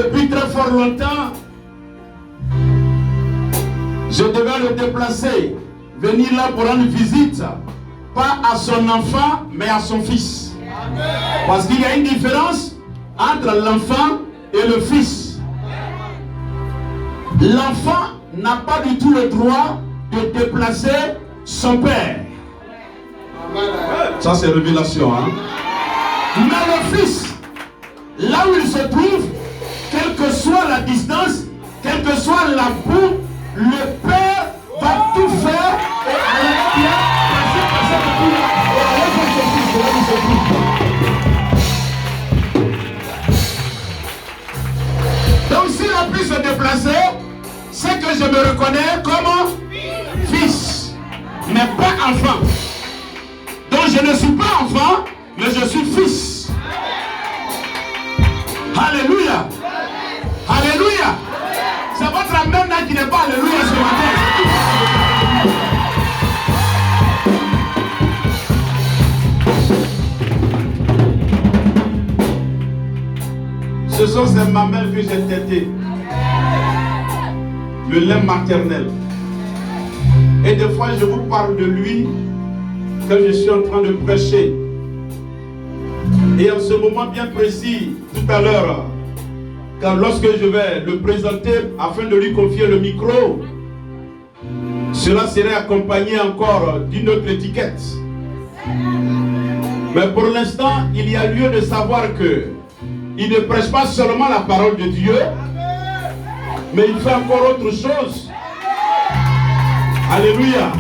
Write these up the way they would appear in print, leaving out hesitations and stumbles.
depuis très fort longtemps, je devais le déplacer, venir là pour rendre visite, pas à son enfant, mais à son fils. Parce qu'il y a une différence entre l'enfant et le fils. L'enfant n'a pas du tout le droit de déplacer son père. Ça c'est révélation, hein? Mais le fils, là où il se trouve, quelle que soit la distance, quelle que soit la boue, le père va tout faire et à l'intérieur, passer depuis là et aller pour son fils de là où il se trouve. Donc s'il a pu se déplacer, c'est que je me reconnais comme fils, mais pas enfant. Donc je ne suis pas enfant, mais je suis fils. Alléluia. Alléluia. C'est votre amen là qui n'est pas alléluia ce matin. Ce sont ces mamelles que j'ai tétées. Le lait maternel. Et des fois je vous parle de lui quand je suis en train de prêcher. Et en ce moment bien précis, tout à l'heure, car lorsque je vais le présenter afin de lui confier le micro, cela serait accompagné encore d'une autre étiquette. Mais pour l'instant, il y a lieu de savoir que il ne prêche pas seulement la parole de Dieu, mais il fait encore autre chose. Alléluia.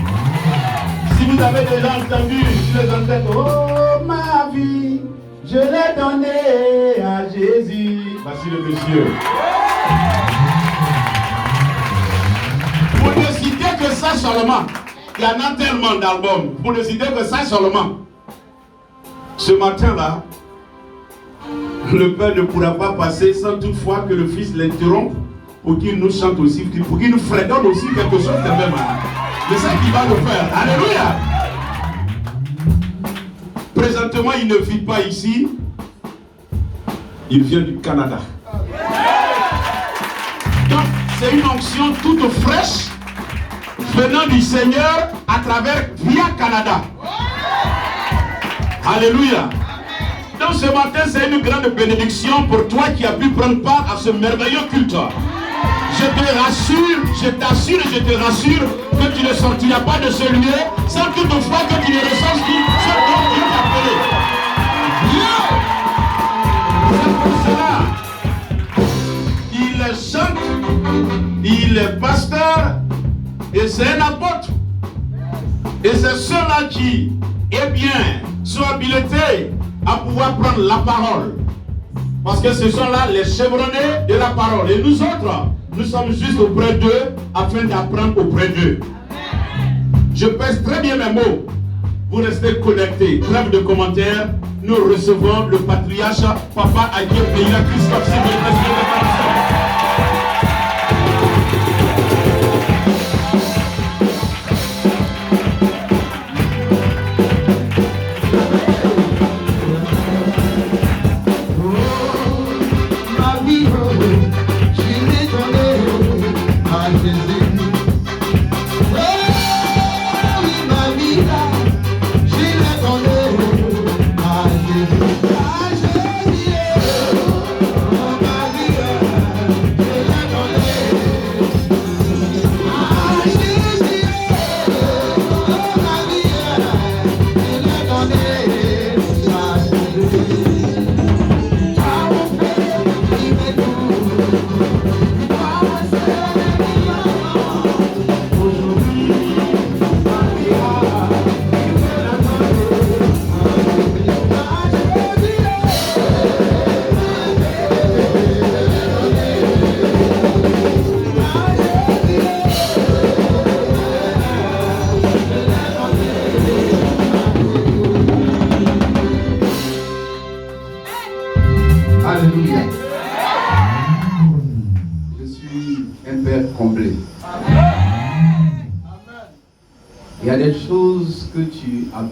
Si vous avez déjà entendu sur les antennes, oh ma vie, je l'ai donnée à Jésus. Voici le monsieur. Pour ne citer que ça seulement, il y en a tellement d'albums. Pour ne citer que ça seulement. Ce matin-là, le père ne pourra pas passer sans toutefois que le fils l'interrompe pour qu'il nous chante aussi, pour qu'il nous fredonne aussi quelque chose quand même. C'est ça qu'il va le faire. Alléluia. Présentement, il ne vit pas ici. Il vient du Canada. Donc, c'est une onction toute fraîche venant du Seigneur à travers via Canada. Alléluia. Donc ce matin, c'est une grande bénédiction pour toi qui as pu prendre part à ce merveilleux culte. Je te rassure, je t'assure et je te rassure que tu ne sortiras pas de ce lieu sans toutefois que tu ne ressentes ce dont Dieu t'a appelé. C'est pour cela, il chante, il est pasteur et c'est un apôtre. Et c'est ceux-là qui, eh bien, sont habilités à pouvoir prendre la parole. Parce que ce sont là les chevronnés de la parole. Et nous autres, nous sommes juste auprès d'eux afin d'apprendre auprès d'eux. Je pèse très bien mes mots. Vous restez connectés. Trêve de commentaires. Nous recevons le patriarche Papa Aguirre Peïla Christophe. S'il vous plaît,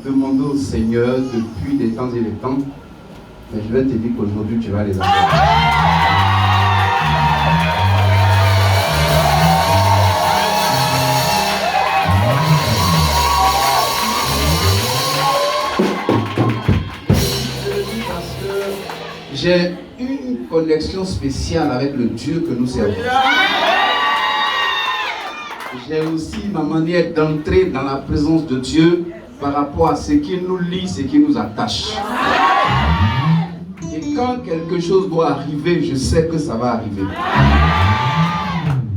demandé au Seigneur depuis des temps et des temps, mais je vais te dire qu'aujourd'hui tu vas les avoir. j'ai une connexion spéciale avec le Dieu que nous servons. J'ai aussi ma manière d'entrer dans la présence de Dieu par rapport à ce qui nous lie, ce qui nous attache. Et quand quelque chose doit arriver, je sais que ça va arriver.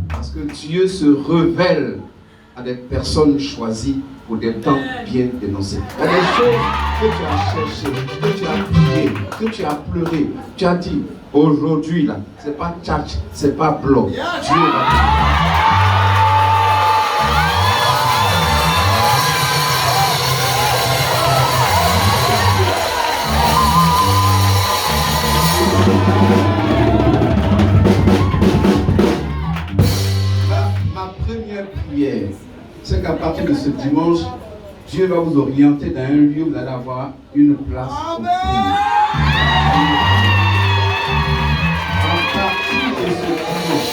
Parce que Dieu se révèle à des personnes choisies pour des temps bien dénoncés. Il y a des choses que tu as cherchées, que tu as prié, que tu as pleuré. Tu as dit, aujourd'hui là, c'est pas tchatch, c'est pas bloc. Dieu va. C'est qu'à partir de ce dimanche, Dieu va vous orienter dans un lieu où vous allez avoir une place. Amen. À partir de ce dimanche,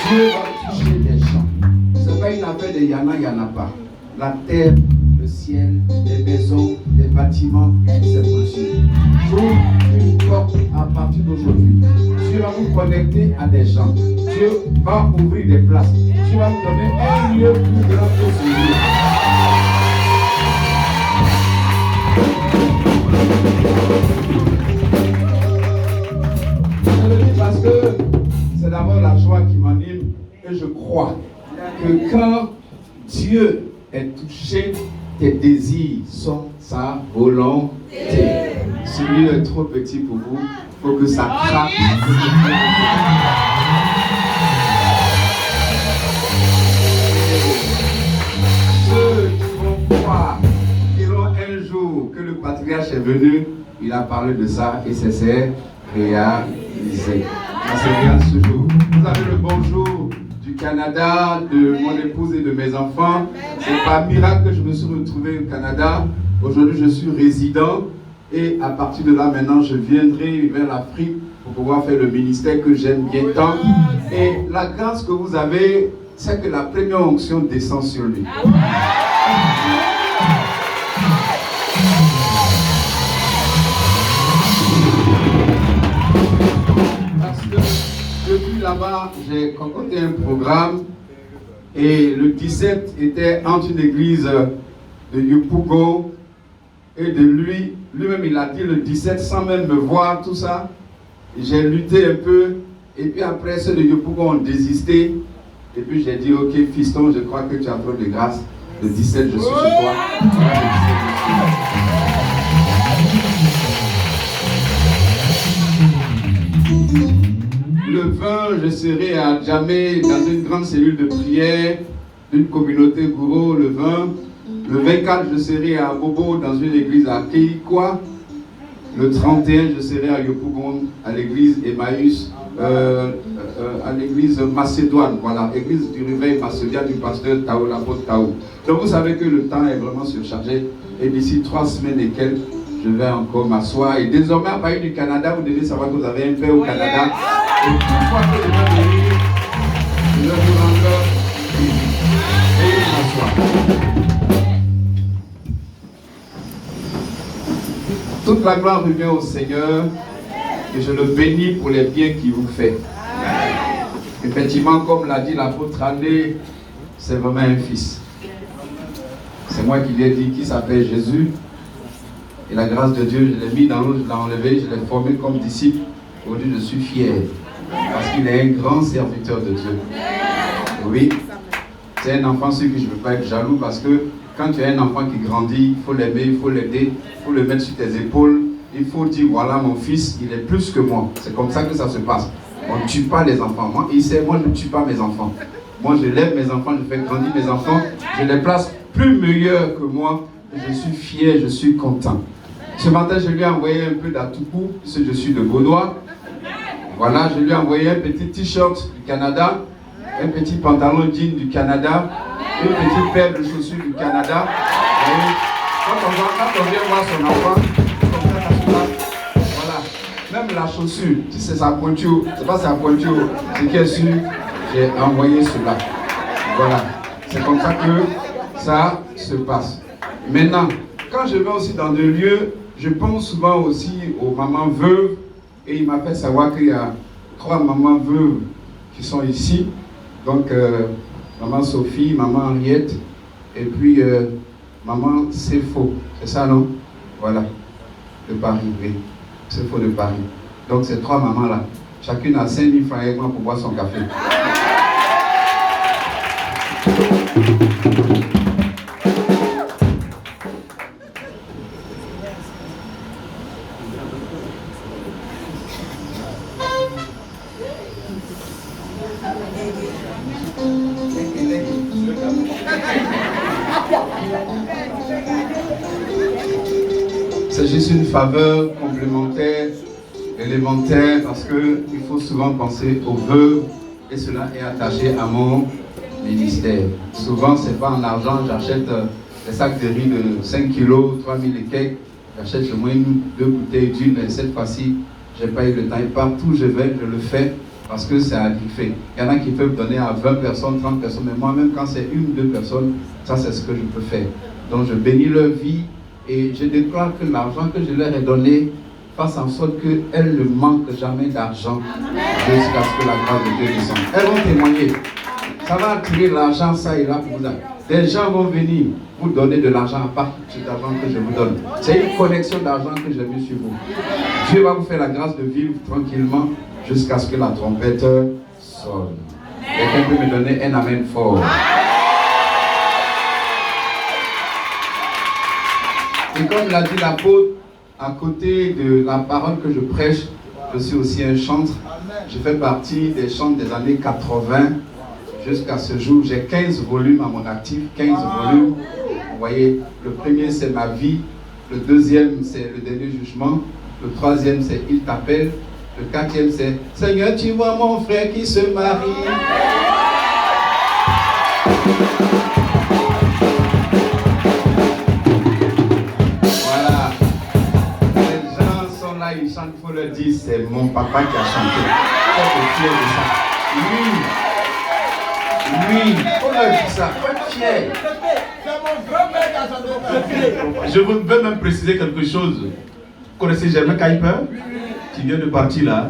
Dieu va toucher des gens. Ce n'est pas une affaire de Yana, il n'y en a pas. La terre, le ciel, les maisons, les bâtiments, c'est possible. Ouvre une porte à partir d'aujourd'hui. Dieu va vous connecter à des gens. Dieu va ouvrir des places. Dieu va vous donner un lieu plus grand que celui. Je le dis parce que c'est d'abord la joie qui m'anime et je crois que quand Dieu est touché, tes désirs sont sa volonté. Ce lieu est trop petit pour vous, il faut que ça craque. Ceux qui vont croire, diront un jour que le patriarche est venu, il a parlé de ça et c'est réalisé. Ça se regarde ce jour. Vous avez le bonjour du Canada, de mon épouse et de mes enfants. C'est pas miracle que je me suis retrouvé au Canada. Aujourd'hui, je suis résident et à partir de là, maintenant, je viendrai vers l'Afrique pour pouvoir faire le ministère que j'aime bien tant. Et la grâce que vous avez, c'est que la première onction descend sur lui. Parce que depuis là-bas, j'ai concocté un programme et le 17 était entre une église de Yopougon et de lui-même il a dit le 17 sans même me voir, tout ça. J'ai lutté un peu et puis après ceux de Yopougon ont désisté et puis j'ai dit ok fiston, je crois que tu as trop de grâce. Le 17 je suis chez toi. Le 20 je serai à Djamé dans une grande cellule de prière d'une communauté gourou. Le 20. Le 24, je serai à Bobo dans une église à Keikwa. Le 31, je serai à Yopougon, à l'église Emmaüs, à l'église Macédoine, voilà, église du réveil macédien du pasteur Tao, l'apôtre Tao. Donc vous savez que le temps est vraiment surchargé et d'ici 3 semaines et quelques, je vais encore m'asseoir. Et désormais, à partir du Canada, vous devez savoir que vous avez un père au Canada. Et toute fois que je vais venir, je vais vous rendre et m'asseoir. Toute la gloire revient au Seigneur et je le bénis pour les biens qu'il vous fait. Effectivement, comme l'a dit l'apôtre André, c'est vraiment un fils. C'est moi qui lui ai dit qu'il s'appelle Jésus. Et la grâce de Dieu, je l'ai mis dans l'eau, je l'ai enlevé, je l'ai formé comme disciple. Aujourd'hui, je suis fier parce qu'il est un grand serviteur de Dieu. Oui, c'est un enfant sur qui je ne peux pas être jaloux parce que quand tu as un enfant qui grandit, il faut l'aimer, il faut l'aider, il faut le mettre sur tes épaules. Il faut dire, voilà mon fils, il est plus que moi. C'est comme ça que ça se passe. On ne tue pas les enfants. Moi, moi je ne tue pas mes enfants. Moi, je lève mes enfants, je fais grandir mes enfants. Je les place plus meilleurs que moi. Je suis fier, je suis content. Ce matin, je lui ai envoyé un peu d'Atoupou, puisque je suis de Beaudois. Voilà, je lui ai envoyé un petit t-shirt du Canada, un petit pantalon jean du Canada, une petite paire de chaussures du Canada. Et quand on vient voir son enfant, comme ça se passe. Voilà. Même la chaussure, si c'est sa pointure, c'est pas sa pointure, c'est qu'elle est sûre, j'ai envoyé cela. Voilà. C'est comme ça que ça se passe. Maintenant, quand je vais aussi dans des lieux, je pense souvent aussi aux mamans veuves Et il m'a fait savoir qu'il y a 3 mamans veuves qui sont ici. Donc, maman Sophie, maman Henriette, et puis maman Sefo. C'est ça, non? Voilà, de Paris, oui. Sefo de Paris. Donc, ces 3 mamans-là, chacune a 5 000 francs avec moi pour boire son café. C'est juste une faveur complémentaire, élémentaire, parce qu'il faut souvent penser aux veuves et cela est attaché à mon ministère. Souvent, ce n'est pas en argent, j'achète des sacs de riz de 5 kilos, 3000 et quelques, j'achète au moins 2 bouteilles d'huile, mais cette fois-ci, je n'ai pas eu le temps. Et partout où je vais, je le fais parce que c'est à griffer. Il y en a qui peuvent donner à 20 personnes, 30 personnes, mais moi-même, quand c'est 1 ou 2 personnes, ça c'est ce que je peux faire. Donc je bénis leur vie et je déclare que l'argent que je leur ai donné fasse en sorte qu'elles ne manquent jamais d'argent jusqu'à ce que la grâce de Dieu descende. Elles vont témoigner. Ça va attirer l'argent, ça et là pour vous. Des gens vont venir vous donner de l'argent à part cet argent que je vous donne. C'est une connexion d'argent que j'ai vue sur vous. Dieu va vous faire la grâce de vivre tranquillement jusqu'à ce que la trompette sonne. Quelqu'un peut me donner un amen fort. Et comme l'a dit l'apôtre, à côté de la parole que je prêche, je suis aussi un chantre. Je fais partie des chantres des années 80 jusqu'à ce jour. J'ai 15 volumes à mon actif, 15 volumes. Vous voyez, le premier c'est ma vie, le deuxième c'est le dernier jugement, le troisième c'est il t'appelle, le quatrième c'est Seigneur, tu vois mon frère qui se marie. Ils chantent, il faut leur dire, c'est mon papa qui a chanté. Il faut être fier de ça. Lui, il faut leur dire ça, il faut être fier. C'est mon grand-père qui a chanté. Je veux même préciser quelque chose. Vous connaissez Germain Kuiper qui vient de partir là?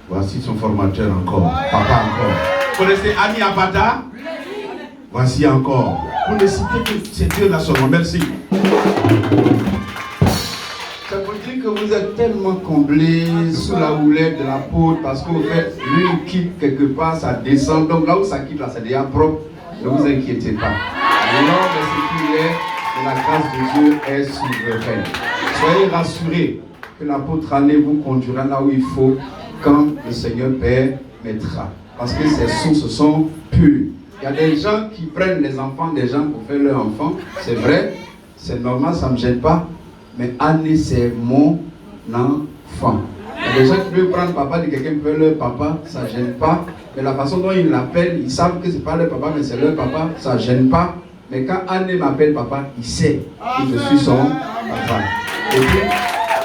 Voici son formateur encore, papa encore. Vous connaissez Annie Abada? Voici encore. Vous ne citez que c'est Dieu là son nom. Merci. Ça veut dire que vous êtes tellement comblés sous la houlette de l'apôtre parce qu'au fait, lui il quitte quelque part, ça descend. Donc là où ça quitte, là, c'est déjà propre. Ne vous inquiétez pas. Alors, de ce qu'il est, et la grâce de Dieu est souveraine. Soyez rassurés que l'apôtre Anne vous conduira là où il faut quand le Seigneur Père mettra. Parce que ces sources sont pures. Il y a des gens qui prennent les enfants des gens pour faire leurs enfants. C'est vrai, c'est normal, ça ne me gêne pas. Mais Anne, c'est mon enfant. Il y a des gens qui peuvent prendre papa de quelqu'un pour leur papa, ça ne gêne pas. Mais la façon dont ils l'appellent, ils savent que ce n'est pas leur papa, mais c'est leur papa, ça ne gêne pas. Mais quand Anne m'appelle papa, il sait que je suis son papa. Et puis,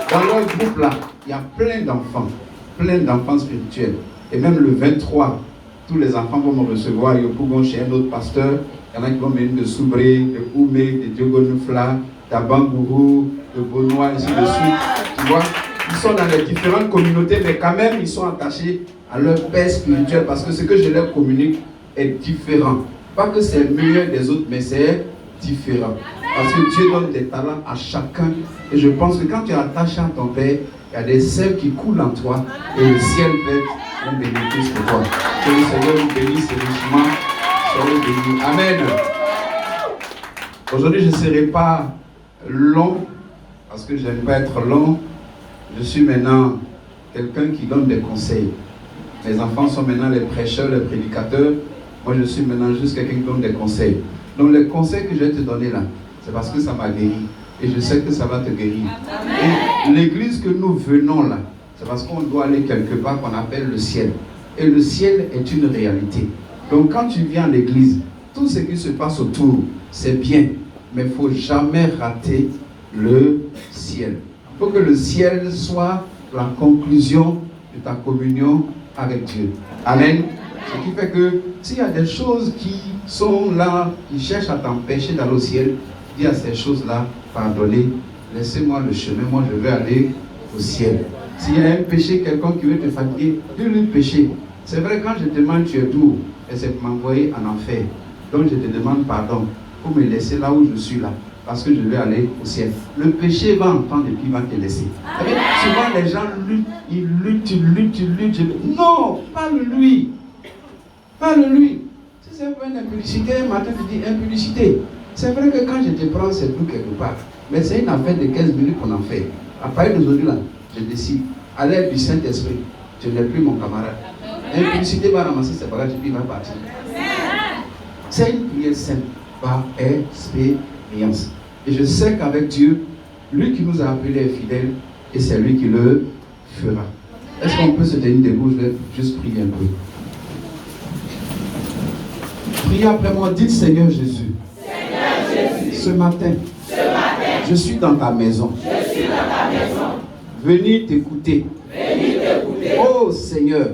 dans leur groupe là, il y a plein d'enfants spirituels. Et même le 23, tous les enfants vont me recevoir. Ils vont chez un autre pasteur. Il y en a qui vont venir de Soubré, de Oumé, de Diogonoufla, d'Abangourou, de Bonois, ainsi de suite. Tu vois, ils sont dans les différentes communautés, mais quand même, ils sont attachés à leur père spirituel parce que ce que je leur communique est différent. Pas que c'est meilleur des autres, mais c'est différent. Parce que Dieu donne des talents à chacun. Et je pense que quand tu es attaché à ton père, il y a des sèves qui coulent en toi et le ciel peut être un bénéfice pour toi. Que le Seigneur vous bénisse richement. Soyez bénis. Amen. Aujourd'hui, je ne serai pas long, parce que je n'aime pas être long. Je suis maintenant quelqu'un qui donne des conseils. Mes enfants sont maintenant les prêcheurs, les prédicateurs. Moi, je suis maintenant juste quelqu'un qui donne des conseils. Donc, les conseils que je vais te donner là, c'est parce que ça m'a guéri. Et je sais que ça va te guérir. Et l'église que nous venons là, c'est parce qu'on doit aller quelque part qu'on appelle le ciel. Et le ciel est une réalité. Donc, quand tu viens à l'église, tout ce qui se passe autour, c'est bien. Mais il ne faut jamais rater le ciel. Il faut que le ciel soit la conclusion de ta communion avec Dieu. Amen. Ce qui fait que s'il y a des choses qui sont là, qui cherchent à t'empêcher d'aller au ciel, dis à ces choses-là, pardonnez, laissez-moi le chemin, moi je vais aller au ciel. S'il y a un péché, quelqu'un qui veut te fatiguer, dis-lui le péché. C'est vrai, quand je te demande tu es doux, et c'est pour m'envoyer en enfer. Donc je te demande pardon pour me laisser là où je suis là. Parce que je vais aller au ciel. Le péché va entendre et puis il va te laisser. Souvent les gens luttent, ils luttent. Non, parle-lui. Parle-lui. Si c'est pour une impudicité, un matin tu dis impudicité. C'est vrai que quand je te prends, c'est tout quelque part. Mais c'est une affaire de 15 minutes qu'on en fait. À partir d'aujourd'hui là, je décide. À l'aide du Saint-Esprit, tu n'es plus mon camarade. Impudicité va ramasser ses bagages et puis il va partir. C'est une prière simple, par expérience. Et je sais qu'avec Dieu, lui qui nous a appelés est fidèle et c'est lui qui le fera. Est-ce qu'on peut se tenir debout? Je vais juste prier un peu. Priez après moi, dites Seigneur Jésus. Ce matin, je suis dans ta maison. Venez t'écouter. Oh Seigneur,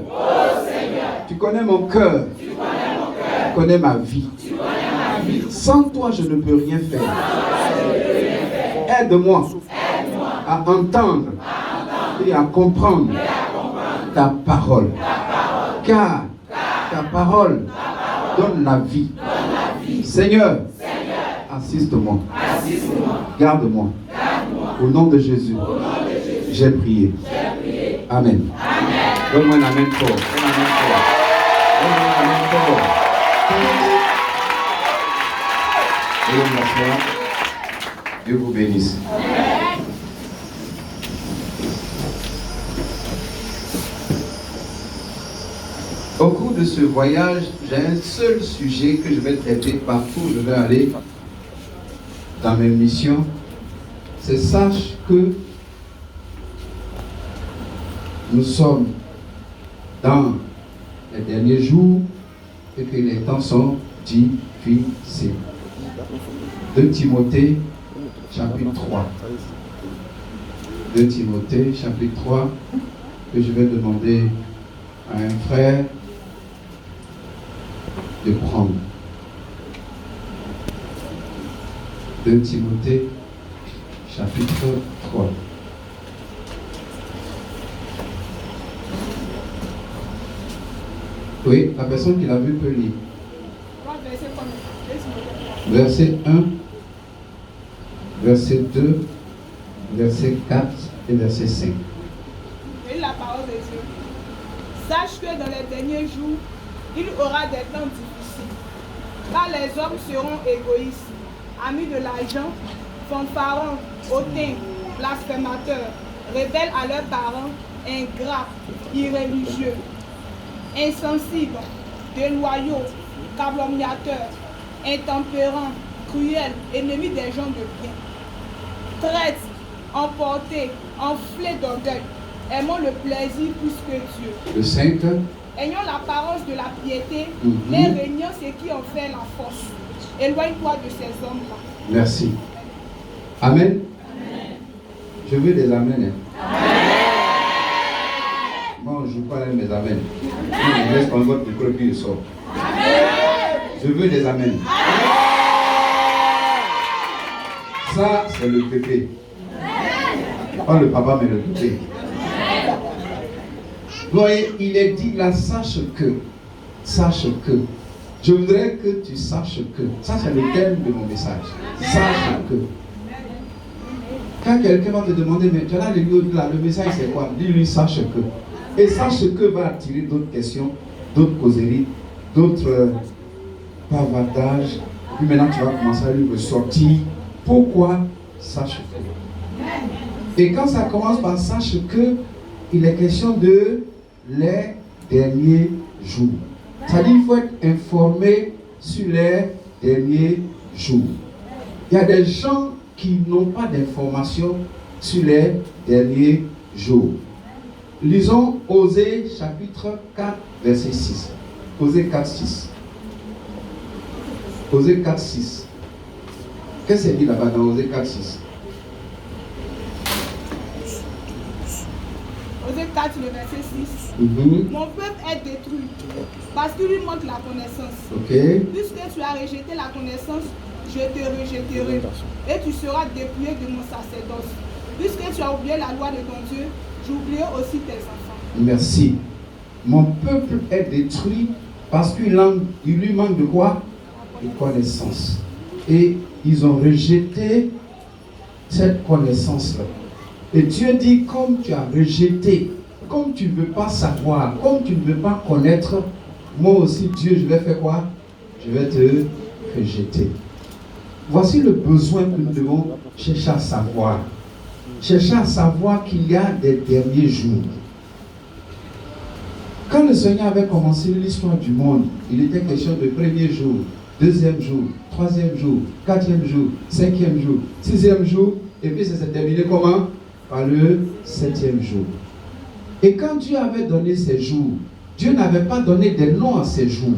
tu connais mon cœur. Tu connais ma vie. Sans toi, je ne peux rien faire. Aide-moi à entendre et à comprendre ta parole. Car ta parole donne la vie. Seigneur, assiste-moi. Garde-moi. Au nom de Jésus, j'ai prié. Amen. Donne-moi un amen fort. Donne-moi un amen fort. Dieu vous bénisse. Au cours de ce voyage, j'ai un seul sujet que je vais traiter partout où je vais aller dans mes missions. C'est sache que nous sommes dans les derniers jours et que les temps sont difficiles. 2 Timothée chapitre 3. 2 Timothée chapitre 3 que je vais demander à un frère de prendre. 2 Timothée chapitre 3. Oui, la personne qui l'a vu peut lire. Verset 1, verset 2, verset 4 et verset 5. Et la parole de Dieu. Sache que dans les derniers jours, il y aura des temps difficiles. Car les hommes seront égoïstes, amis de l'argent, fanfarons, hautains, blasphémateurs, rebelles à leurs parents, ingrats, irréligieux, insensibles, déloyaux, calomniateurs, intempérants, cruels, ennemis des gens de bien, traîtres, emportés, enflés d'orgueil, aimons le plaisir plus que Dieu. Le 5. Ayons l'apparence de la piété, mais régnons ce qui en fait la force. Éloigne-toi de ces hommes-là. Merci. Amen. Amen. Je veux des amens. Amen. Moi, je parle avec mes amens. Je laisse prendre votre micro et puis je sors. Je veux des amens. Ça, c'est le pépé. Pas le papa, mais le pépé. Vous voyez, il est dit là, sache que. Je voudrais que tu saches que. Ça, c'est le thème de mon message. Sache que. Quand quelqu'un va te demander, mais tu as là, le message c'est quoi? Dis-lui, sache que. Et sache que va attirer d'autres questions, d'autres causeries, d'autres bavardages. Puis maintenant, tu vas commencer à lui ressortir. Pourquoi sache que? Et quand ça commence par sache que, il est question de les derniers jours. C'est-à-dire qu'il faut être informé sur les derniers jours. Il y a des gens qui n'ont pas d'informations sur les derniers jours. Lisons Osée chapitre 4, verset 6. Osée 4, 6. Osée 4, 6. Qu'est-ce que c'est dit là-bas dans Osée 4, 6? Osée 4, le verset 6. Mon peuple est détruit parce qu'il lui manque la connaissance. Puisque tu as rejeté la connaissance, je te rejetterai et tu seras dépouillé de mon sacerdoce. Puisque tu as oublié la loi de ton Dieu, j'oublierai aussi tes enfants. Merci. Mon peuple est détruit parce qu'il lui manque de quoi? De connaissance. Et ils ont rejeté cette connaissance-là. Et Dieu dit, comme tu as rejeté, comme tu ne veux pas savoir, comme tu ne veux pas connaître, moi aussi Dieu, je vais faire quoi? Je vais te rejeter. Voici le besoin que nous devons chercher à savoir. Chercher à savoir qu'il y a des derniers jours. Quand le Seigneur avait commencé l'histoire du monde, il était question de premier jour, deuxième jour, troisième jour, quatrième jour, cinquième jour, sixième jour, et puis ça s'est terminé comment? Par le septième jour. Et quand Dieu avait donné ces jours, Dieu n'avait pas donné des noms à ces jours.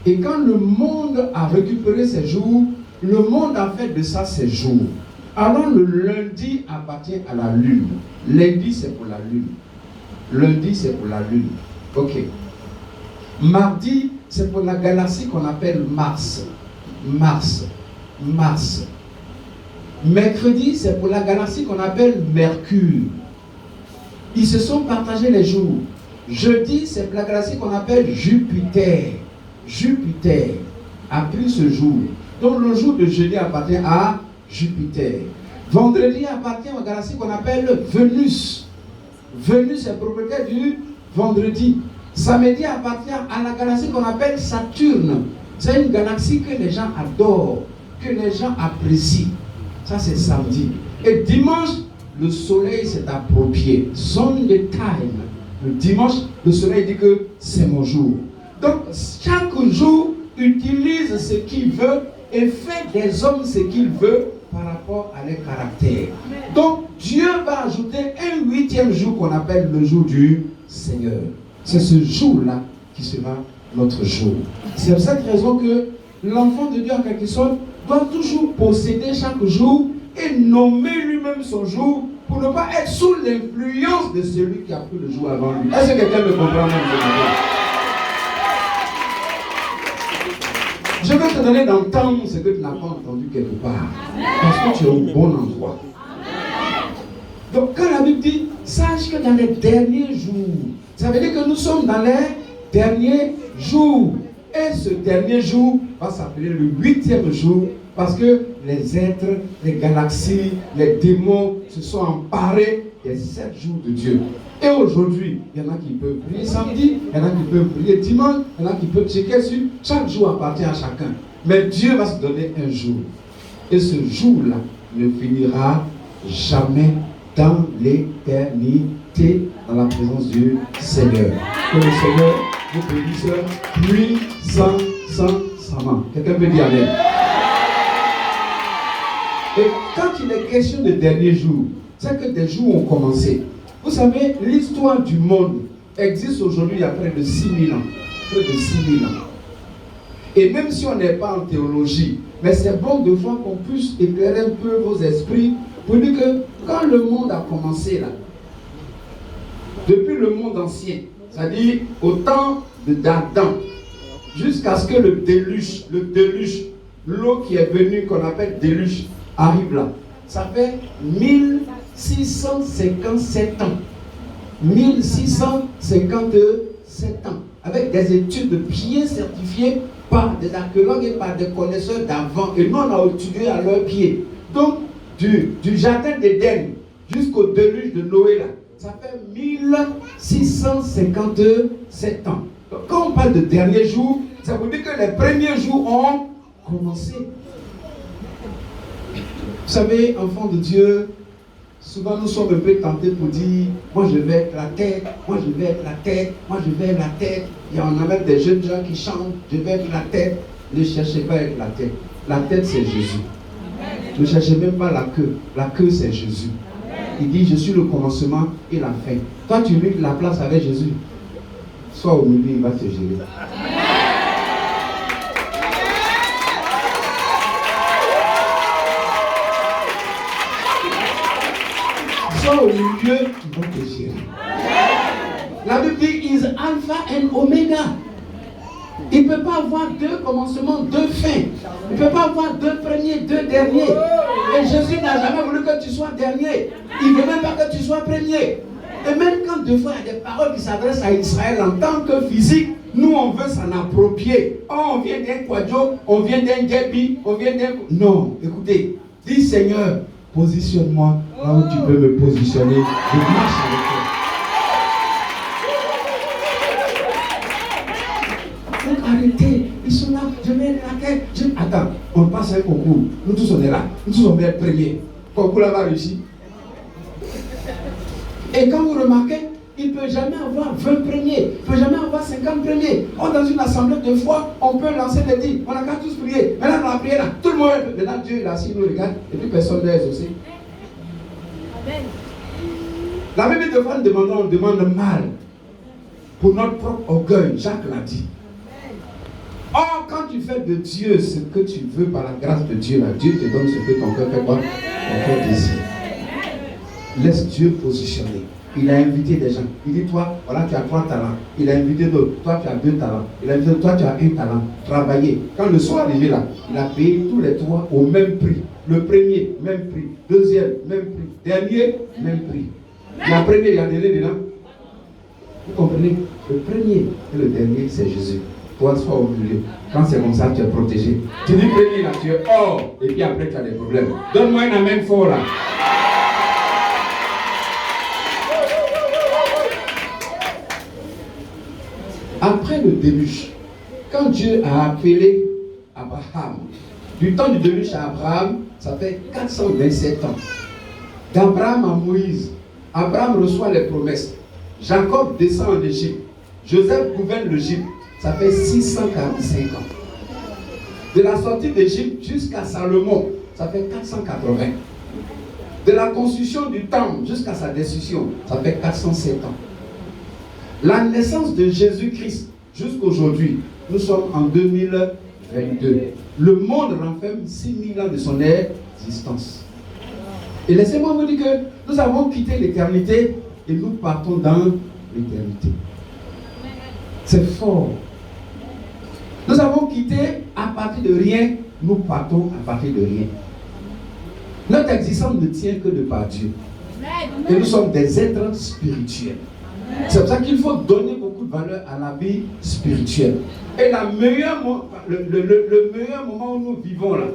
Et quand le monde a récupéré ces jours, le monde a fait de ça ses jours. Alors le lundi appartient à la lune. Lundi c'est pour la lune. Lundi c'est pour la lune. Ok. Mardi c'est pour la galaxie qu'on appelle Mars. Mars. Mars. Mercredi c'est pour la galaxie qu'on appelle Mercure. Ils se sont partagés les jours. Jeudi c'est pour la galaxie qu'on appelle Jupiter. Jupiter a pris ce jour. Donc le jour de jeudi appartient à Jupiter. Vendredi appartient à la galaxie qu'on appelle Vénus. Vénus est propriétaire du vendredi. Samedi appartient à la galaxie qu'on appelle Saturne. C'est une galaxie que les gens adorent, que les gens apprécient. Ça c'est samedi. Et dimanche, le soleil s'est approprié. Sunday time. Le dimanche, le soleil dit que c'est mon jour. Donc chaque jour utilise ce qu'il veut et fait des hommes ce qu'il veut par rapport à leur caractère. Donc Dieu va ajouter un huitième jour qu'on appelle le jour du Seigneur. C'est ce jour-là qui sera notre jour. C'est pour cette raison que l'enfant de Dieu en quelque sorte doit toujours posséder chaque jour et nommer lui-même son jour pour ne pas être sous l'influence de celui qui a pris le jour avant lui. Est-ce que quelqu'un me comprend même ce matin? Je vais te donner d'entendre ce que tu n'as pas entendu quelque part. Parce que tu es au bon endroit. Donc quand la Bible dit, sache que dans les derniers jours, ça veut dire que nous sommes dans les derniers jours. Et ce dernier jour va s'appeler le huitième jour parce que les êtres, les galaxies, les démons se sont emparés des 7 jours de Dieu. Et aujourd'hui, il y en a qui peuvent prier samedi, il y en a qui peuvent prier dimanche, il y en a qui peuvent checker sur. Chaque jour appartient à chacun. Mais Dieu va se donner un jour. Et ce jour-là ne finira jamais dans l'éternité, dans la présence du Seigneur. Que le Seigneur vous bénisse puissamment. Quelqu'un peut dire amen. Et quand il est question de dernier jour, c'est que des jours ont commencé. Vous savez, l'histoire du monde existe aujourd'hui il y a près de 6000 ans. Près de 6000 ans. Et même si on n'est pas en théologie, mais c'est bon de voir qu'on puisse éclairer un peu vos esprits pour dire que quand le monde a commencé là, depuis le monde ancien, c'est-à-dire au temps d'Adam, jusqu'à ce que le déluge, l'eau qui est venue, qu'on appelle déluge, arrive là. Ça fait 1657 ans. 1657 ans. Avec des études bien certifiées par des archéologues et par des connaisseurs d'avant. Et nous, on a étudié à leurs pieds. Donc, du jardin d'Éden jusqu'au déluge de Noé, là, ça fait 1657 ans. Donc, quand on parle de dernier jour, ça veut dire que les premiers jours ont commencé. Vous savez, enfants de Dieu, souvent nous sommes un peu tentés pour dire, moi je vais être la tête, moi je vais être la tête, moi je vais être la tête. Il y en a même des jeunes gens qui chantent, je vais être la tête. Ne cherchez pas à être la tête. La tête c'est Jésus. Ne cherchez même pas la queue. La queue c'est Jésus. Il dit, je suis le commencement et la fin. Toi tu vis la place avec Jésus. Sois au milieu, il va te gérer. Sois au milieu, il va te gérer. La Bible dit, il est alpha et oméga. Il ne peut pas avoir deux commencements, deux fins. Il ne peut pas avoir deux premiers, deux derniers. Et Jésus n'a jamais voulu que tu sois dernier. Il ne veut même pas que tu sois premier. Et même quand des fois il y a des paroles qui s'adressent à Israël en tant que physique, nous on veut s'en approprier. Oh, on vient d'un Kwadjo, on vient d'un Gabi, on vient d'un... Non, écoutez, dis Seigneur, positionne-moi là où tu peux me positionner. Je marche avec toi. Arrêtez, ils sont là, je mets la tête. Attends, on passe un concours. Nous tous on est là. Nous tous on met le premier. Le concours là va réussir. Et quand vous remarquez, il ne peut jamais avoir 20 premiers, il ne peut jamais avoir 50 premiers. Dans une assemblée de foi, on peut lancer des dits. On n'a qu'à tous prier. Maintenant, on a prié là. Tout le monde, maintenant Dieu est là, s'il nous regarde, et puis personne n'est aussi. Amen. La Bible de fois, on demande mal pour notre propre orgueil. Jacques l'a dit. Or, quand tu fais de Dieu ce que tu veux par la grâce de Dieu, là, Dieu te donne ce que ton cœur fait quoi? Ton cœur désire. Laisse Dieu positionner. Il a invité des gens. Il dit, toi, voilà, tu as 3 talents. Il a invité d'autres. Toi, tu as 2 talents. Il a invité, toi, tu as 1 talent. Travailler. Quand le soir est arrivé là, il a payé tous les 3 au même prix. Le premier, même prix. Deuxième, même prix. Dernier, même prix. Il y a le premier, il y a le dernier dedans. Vous comprenez? Le premier et le dernier, c'est Jésus. Toi, sois au milieu. Quand c'est comme ça, tu es protégé. Tu dis premier là, tu es hors. Et puis après, tu as des problèmes. Donne-moi un amen fort là. Après le déluge, quand Dieu a appelé Abraham, du temps du déluge à Abraham, ça fait 427 ans. D'Abraham à Moïse, Abraham reçoit les promesses. Jacob descend en Égypte. Joseph gouverne l'Égypte. Ça fait 645 ans. De la sortie d'Égypte jusqu'à Salomon, ça fait 480. De la construction du temple jusqu'à sa destruction, ça fait 407 ans. La naissance de Jésus-Christ jusqu'aujourd'hui, nous sommes en 2022. Le monde renferme 6000 ans de son existence. Et laissez-moi vous dire que nous avons quitté l'éternité et nous partons dans l'éternité. C'est fort. Nous avons quitté à partir de rien, nous partons à partir de rien. Notre existence ne tient que de par Dieu. Et nous sommes des êtres spirituels. C'est pour ça qu'il faut donner beaucoup de valeur à la vie spirituelle. Et le meilleur moment où nous vivons là,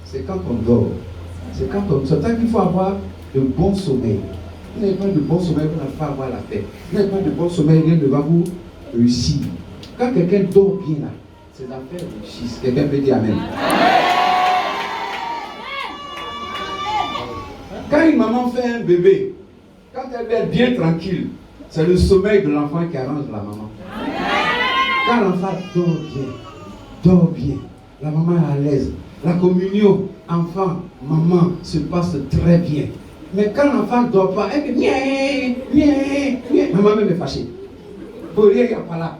c'est quand on dort. C'est pour ça qu'il faut avoir de bons sommeils. Vous n'avez pas de bon sommeil, vous n'allez pas avoir la paix. Vous n'avez pas de bon sommeil, rien ne va vous réussir. Quand quelqu'un dort bien là, ses affaires réussissent. Quelqu'un peut dire Amen. Quand une maman fait un bébé, quand elle est bien tranquille, c'est le sommeil de l'enfant qui arrange la maman. Quand l'enfant dort bien, la maman est à l'aise. La communion, enfant, maman, se passe très bien. Mais quand l'enfant ne dort pas, elle dit maman même est fâchée. Pour rien, il n'y a pas là.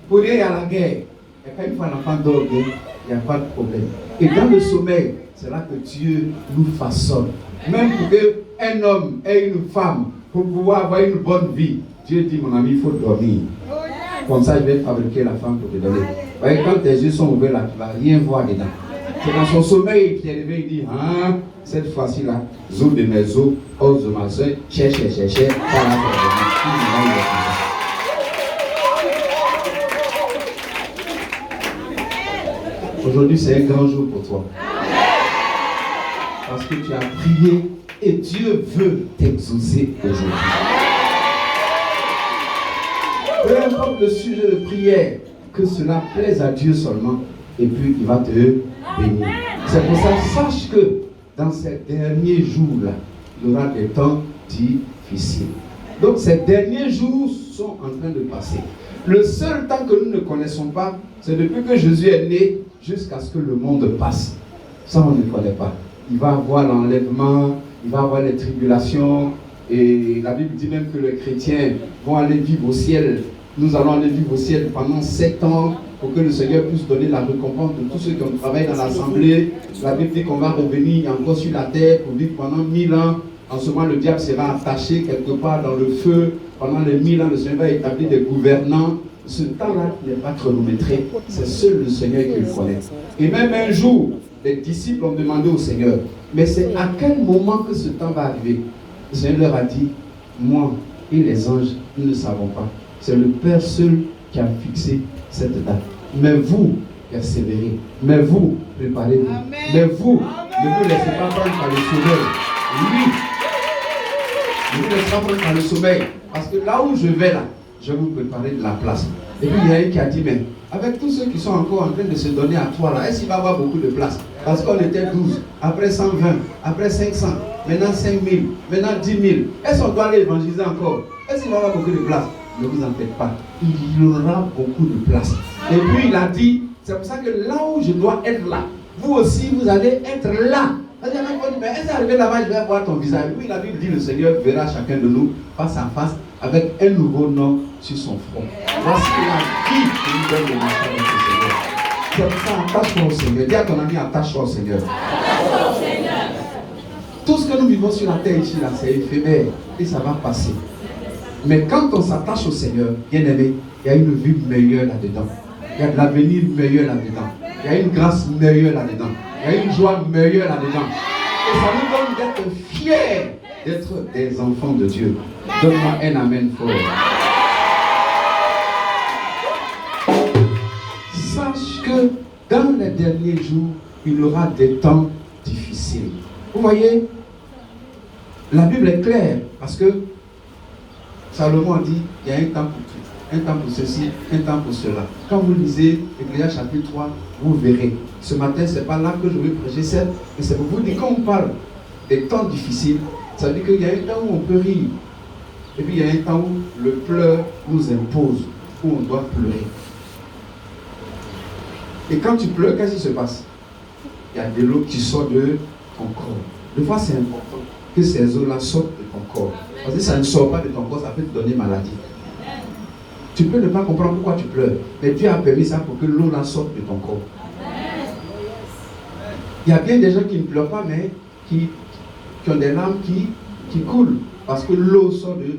Pour rien, il y a la guerre. Et quand une fois l'enfant dort bien, il n'y a pas de problème. Et dans le sommeil, c'est là que Dieu nous façonne. Même pour qu'un homme et une femme, pour pouvoir avoir une bonne vie, Dieu dit, mon ami, il faut dormir. Comme ça, je vais fabriquer la femme pour te donner. Vous voyez, quand tes yeux sont ouverts là, tu ne vas rien voir dedans. C'est dans son sommeil qu'il est levé, il dit, ah, cette fois-ci là, zo de mes os, os de ma soeur, cherche, ça va faire Aujourd'hui, c'est un grand jour pour toi. Parce que tu as prié et Dieu veut t'exaucer aujourd'hui. Peu importe le sujet de prière, que cela plaise à Dieu seulement, et puis il va te bénir. C'est pour ça, sache que dans ces derniers jours-là, il y aura des temps difficiles. Donc ces derniers jours sont en train de passer. Le seul temps que nous ne connaissons pas, c'est depuis que Jésus est né jusqu'à ce que le monde passe. Ça, on ne connaît pas. Il va avoir l'enlèvement, il va avoir les tribulations, et la Bible dit même que les chrétiens vont aller vivre au ciel. Nous allons aller vivre au ciel pendant 7 ans pour que le Seigneur puisse donner la récompense de tous ceux qui ont travaillé dans l'assemblée. La Bible dit qu'on va revenir encore sur la terre pour vivre pendant 1000 ans. En ce moment, le diable sera attaché quelque part dans le feu. Pendant les 1000 ans, le Seigneur va établir des gouvernants. Ce temps-là n'est pas chronométré. C'est seul le Seigneur qui le connaît. Et même un jour, les disciples ont demandé au Seigneur, mais c'est à quel moment que ce temps va arriver? Le Seigneur leur a dit, moi, et les anges, nous ne savons pas. C'est le Père seul qui a fixé cette date. Mais vous, persévérez. Mais vous, préparez-vous. Mais vous, ne vous laissez pas prendre par le sommeil. Oui. Ne vous laissez pas prendre par le sommeil. Parce que là où je vais là, je vais vous préparer de la place. Et puis il y a un qui a dit, mais avec tous ceux qui sont encore en train de se donner à toi là, est-ce qu'il va y avoir beaucoup de place? Parce qu'on était 12, après 120, après 500, maintenant 5000, maintenant 10 000. Est-ce qu'on doit aller évangéliser encore? Est-ce qu'il va y avoir beaucoup de place? Ne vous en faites pas. Il y aura beaucoup de place. Et puis il a dit, c'est pour ça que là où je dois être là, vous aussi vous allez être là. Mais est-ce qu'arrivé là-bas, je vais voir ton visage? Oui, la Bible dit, le Seigneur verra chacun de nous face à face avec un nouveau nom sur son front. Voici la vie que nous donne le marché avec le Seigneur. C'est pour ça, attache-toi au Seigneur. Dis à ton ami, attache-toi au Seigneur. Tout ce que nous vivons sur la terre ici, là, c'est éphémère et ça va passer. Mais quand on s'attache au Seigneur, bien aimé, il y a une vie meilleure là-dedans. Il y a de l'avenir meilleur là-dedans. Il y a une grâce meilleure là-dedans. Il y a une joie meilleure là-dedans. Et ça nous donne d'être fiers d'être des enfants de Dieu. Donne-moi un amen fort. Sache que dans les derniers jours, il y aura des temps difficiles. Vous voyez, la Bible est claire parce que Salomon a dit, il y a un temps pour tout, un temps pour ceci, un temps pour cela. Quand vous lisez Ecclésiaste chapitre 3, vous verrez. Ce matin, ce n'est pas là que je vais prêcher, mais c'est pour vous dire, quand on parle des temps difficiles, ça veut dire qu'il y a un temps où on peut rire. Et puis il y a un temps où le pleur nous impose, où on doit pleurer. Et quand tu pleures, qu'est-ce qui se passe? Il y a de l'eau qui sort de ton corps. Des fois, c'est important que ces eaux-là sortent de ton corps. Parce que si ça ne sort pas de ton corps, ça peut te donner maladie. Tu peux ne pas comprendre pourquoi tu pleures, mais Dieu a permis ça pour que l'eau-là sorte de ton corps. Il y a bien des gens qui ne pleurent pas, mais qui ont des larmes qui coulent. Parce que l'eau sort de...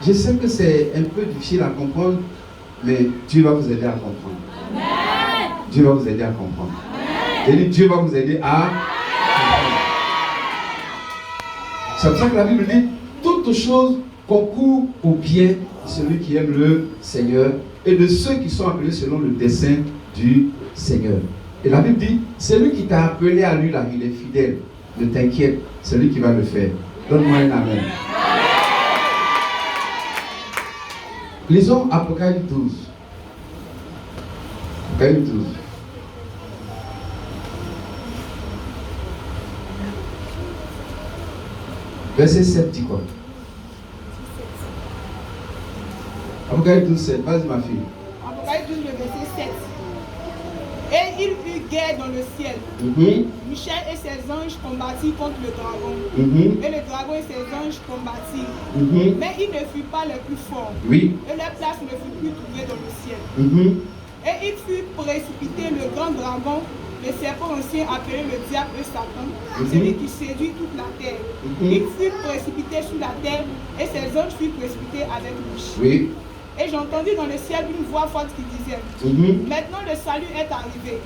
Je sais que c'est un peu difficile à comprendre, mais Dieu va vous aider à comprendre. Dieu va vous aider à comprendre. Et Dieu va vous aider à comprendre. C'est pour ça que la Bible dit, toutes choses concourent au bien de celui qui aime le Seigneur et de ceux qui sont appelés selon le dessein du Seigneur. Et la Bible dit, celui qui t'a appelé à lui là, il est fidèle. Ne t'inquiète, c'est lui qui va le faire. Donne-moi un amen. Lisons Apocalypse 12. Apocalypse 12. Verset 7 dit quoi? Apocalypse 12, 7. Vas-y ma fille. Apocalypse 12, le verset 7. Et il eut guerre dans le ciel. Michel et ses anges combattirent contre le dragon. Et le dragon et ses anges combattirent. Mais ils ne furent pas les plus forts. Oui. Et leur place ne fut plus trouvée dans le ciel. Et il fut précipité le grand dragon, le serpent ancien appelé le diable et Satan, celui qui séduit toute la terre. Il fut précipité sur la terre et ses anges furent précipités avec lui. Oui. Et j'entendis dans le ciel une voix forte qui disait, maintenant le salut est arrivé,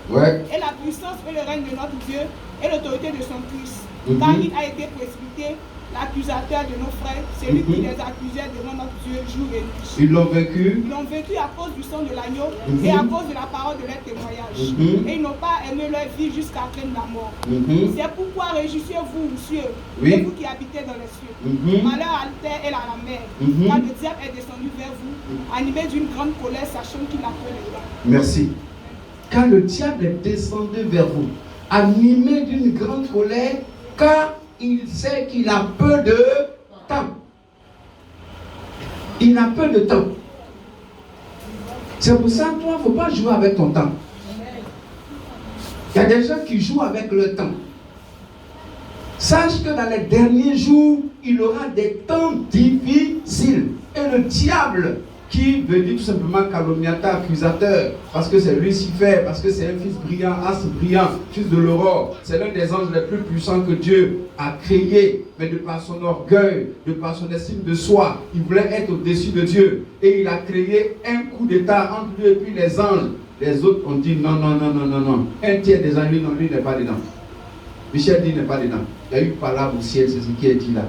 et la puissance et le règne de notre Dieu et l'autorité de son Christ, car il a été précipité, l'accusateur de nos frères, celui qui les accusait devant notre Dieu jour et nuit. Ils l'ont vaincu. Ils l'ont vaincu à cause du sang de l'agneau et à cause de la parole de leur témoignage. Et ils n'ont pas aimé leur vie jusqu'à peine la mort. C'est pourquoi réjouissez-vous, cieux, et vous qui habitez dans les cieux. Malheur à la terre et à la mer, car le diable est descendu vers vous, animé d'une grande colère, sachant qu'il a peur des gens. Merci. Car le diable est descendu vers vous, animé d'une grande colère, car il sait qu'il a peu de temps. Il a peu de temps. C'est pour ça que toi, il ne faut pas jouer avec ton temps. Il y a des gens qui jouent avec le temps. Sache que dans les derniers jours, il y aura des temps difficiles. Et le diable, qui veut dire tout simplement calomniateur, accusateur, parce que c'est Lucifer, parce que c'est un fils brillant, as brillant, fils de l'aurore, c'est l'un des anges les plus puissants que Dieu a créé, mais de par son orgueil, de par son estime de soi, il voulait être au-dessus de Dieu, et il a créé un coup d'état entre lui et puis les anges. Les autres ont dit non, non, non, non, non, non. Un tiers des anges, non, lui n'est pas dedans. Michel dit n'est pas dedans. Il y a eu palabre au ciel, c'est ce qui est dit là.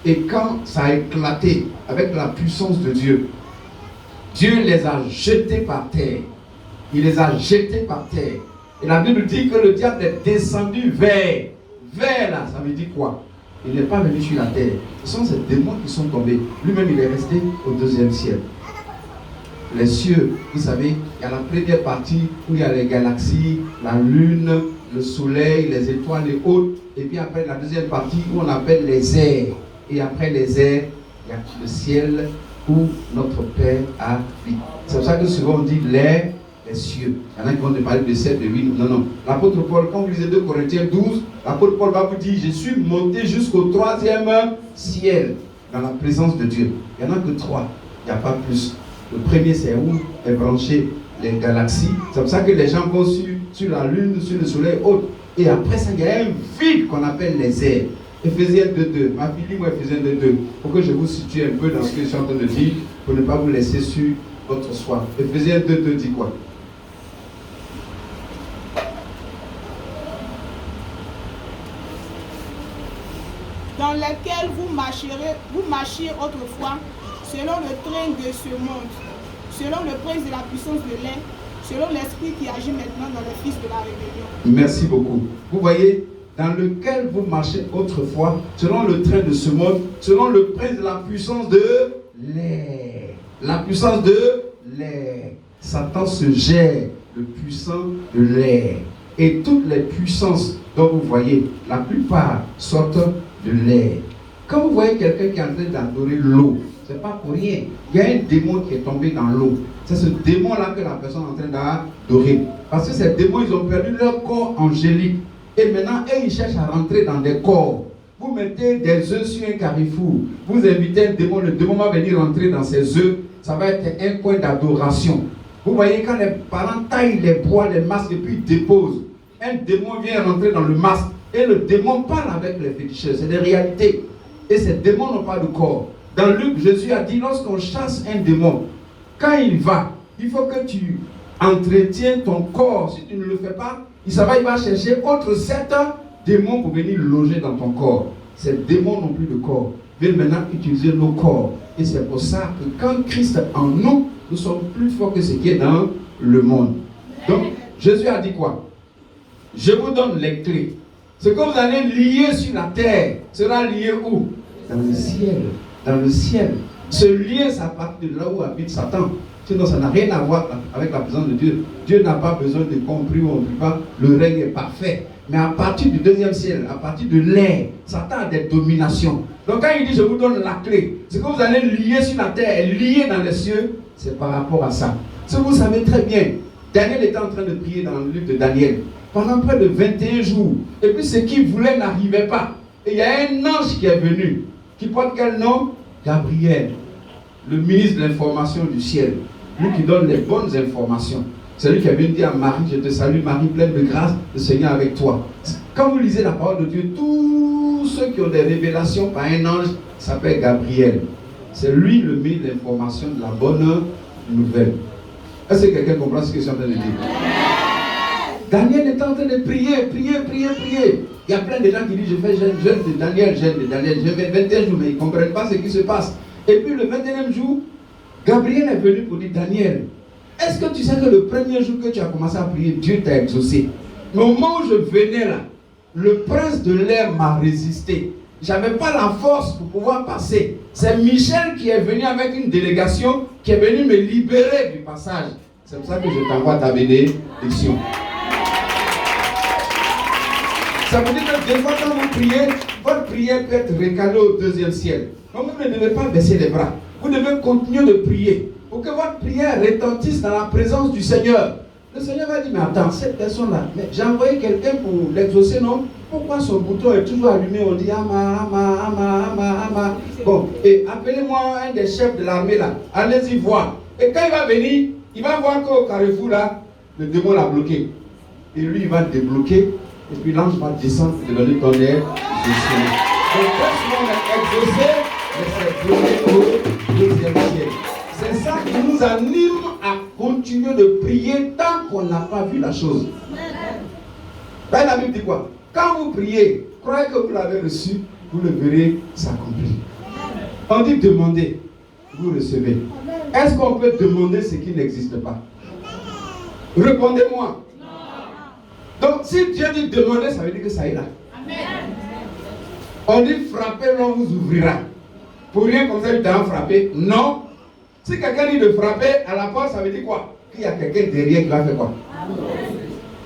Et quand ça a éclaté avec la puissance de Dieu, Dieu les a jetés par terre. Il les a jetés par terre. Et la Bible dit que le diable est descendu vers là. Ça veut dire quoi? Il n'est pas venu sur la terre. Ce sont ces démons qui sont tombés. Lui-même, il est resté au deuxième ciel. Les cieux, vous savez, il y a la première partie où il y a les galaxies, la lune, le soleil, les étoiles et autres. Et puis après, la deuxième partie où on appelle les airs. Et après les airs, il y a le ciel où notre Père habite. C'est pour ça que souvent on dit l'air, les cieux. Il y en a qui vont te parler de 7, de 8. Non, non. L'apôtre Paul, quand vous lisez 2 Corinthiens 12, l'apôtre Paul va vous dire, je suis monté jusqu'au 3e ciel dans la présence de Dieu. Il n'y en a que 3. Il n'y a pas plus. Le premier, c'est où est branché les galaxies. C'est pour ça que les gens vont sur la lune, sur le soleil, autre. Et après ça, il y a un vide qu'on appelle les airs. Éphésiens 2.2. Ma fille, moi, Éphésiens 2.2. Pour que je vous situe un peu dans ce que je suis en train de dire, pour ne pas vous laisser sur votre soif. Éphésiens 2.2 dit quoi? Dans lesquels vous marchiez autrefois, selon le train de ce monde, selon le prince de la puissance de l'air, selon l'esprit qui agit maintenant dans les fils de la rébellion. Merci beaucoup. Vous voyez, dans lequel vous marchez autrefois, selon le train de ce monde, selon le prince de la puissance de l'air. La puissance de l'air. Satan se gère le puissant de l'air. Et toutes les puissances dont vous voyez, la plupart sortent de l'air. Quand vous voyez quelqu'un qui est en train d'adorer l'eau, ce n'est pas pour rien. Il y a un démon qui est tombé dans l'eau. C'est ce démon-là que la personne est en train d'adorer. Parce que ces démons, ils ont perdu leur corps angélique. Et maintenant, ils cherchent à rentrer dans des corps. Vous mettez des œufs sur un carrefour. Vous invitez un démon. Le démon va venir rentrer dans ces œufs. Ça va être un coin d'adoration. Vous voyez, quand les parents taillent les bois, les masques et puis déposent, un démon vient rentrer dans le masque. Et le démon parle avec les féticheurs. C'est des réalités. Et ces démons n'ont pas de corps. Dans Luc, Jésus a dit, lorsqu'on chasse un démon, quand il va, il faut que tu entretiens ton corps. Si tu ne le fais pas, il va chercher autres 7 démons pour venir loger dans ton corps. Ces démons n'ont plus de corps. Ils veulent maintenant utiliser nos corps. Et c'est pour ça que quand Christ est en nous, nous sommes plus forts que ce qui est dans le monde. Donc, Jésus a dit quoi? Je vous donne les clés. Ce que vous allez lier sur la terre sera lié où? Dans le ciel. Dans le ciel. Ce lien, ça part de là où habite Satan. Sinon, ça n'a rien à voir avec la présence de Dieu. Dieu n'a pas besoin de compris ou on ne prie pas. Le règne est parfait. Mais à partir du 2e ciel, à partir de l'air, Satan a des dominations. Donc quand il dit, je vous donne la clé, ce que vous allez lier sur la terre et lier dans les cieux, c'est par rapport à ça. Ce que vous savez très bien, Daniel était en train de prier dans le livre de Daniel pendant près de 21 jours. Et puis ce qu'il voulait n'arrivait pas. Et il y a un ange qui est venu, qui porte quel nom? Gabriel, le ministre de l'information du ciel. Lui qui donne les bonnes informations. C'est lui qui a venu dire à Marie, je te salue Marie, pleine de grâce, le Seigneur avec toi. Quand vous lisez la parole de Dieu, tous ceux qui ont des révélations par un ange s'appellent Gabriel. C'est lui le ministre de l'information de la bonne nouvelle. Est-ce que quelqu'un comprend ce que je suis en train de dire? Daniel est en train de prier. Il y a plein de gens qui disent, je fais jeûne de Daniel, je fais 21 jours, mais ils ne comprennent pas ce qui se passe. Et puis le 21e jour, Gabriel est venu pour dire, Daniel, est-ce que tu sais que le premier jour que tu as commencé à prier, Dieu t'a exaucé? Mais au moment où je venais là, le prince de l'air m'a résisté. Je n'avais pas la force pour pouvoir passer. C'est Michel qui est venu avec une délégation, qui est venu me libérer du passage. C'est pour ça que je t'envoie ta bénédiction. Ça veut dire que des fois quand vous priez, votre prière peut être récalée au 2e ciel. Donc vous ne devez pas baisser les bras. Vous devez continuer de prier pour que votre prière retentisse dans la présence du Seigneur. Le Seigneur va dire, mais attends, cette personne-là, j'ai envoyé quelqu'un pour l'exaucer, non? Pourquoi son bouton est toujours allumé? On dit, ama. Bon, et appelez-moi un des chefs de l'armée là. Allez-y voir. Et quand il va venir, il va voir qu'au carrefour là, le démon l'a bloqué. Et lui, il va débloquer. Et puis l'ange va descendre et donner ton air. Donc, quand on est exaucé, c'est donné au 2e ciel. C'est ça qui nous anime à continuer de prier tant qu'on n'a pas vu la chose. La Bible dit quoi? Quand vous priez, croyez que vous l'avez reçu, vous le verrez s'accomplir. On dit demander, vous recevez. Est-ce qu'on peut demander ce qui n'existe pas? Répondez-moi. Donc si Dieu dit demander, ça veut dire que ça ira. On dit frapper, l'on vous ouvrira. Pour rien comme ça, il t'a frappé. Non. Si quelqu'un dit de frapper à la porte, ça veut dire quoi? Qu'il y a quelqu'un derrière qui va faire quoi?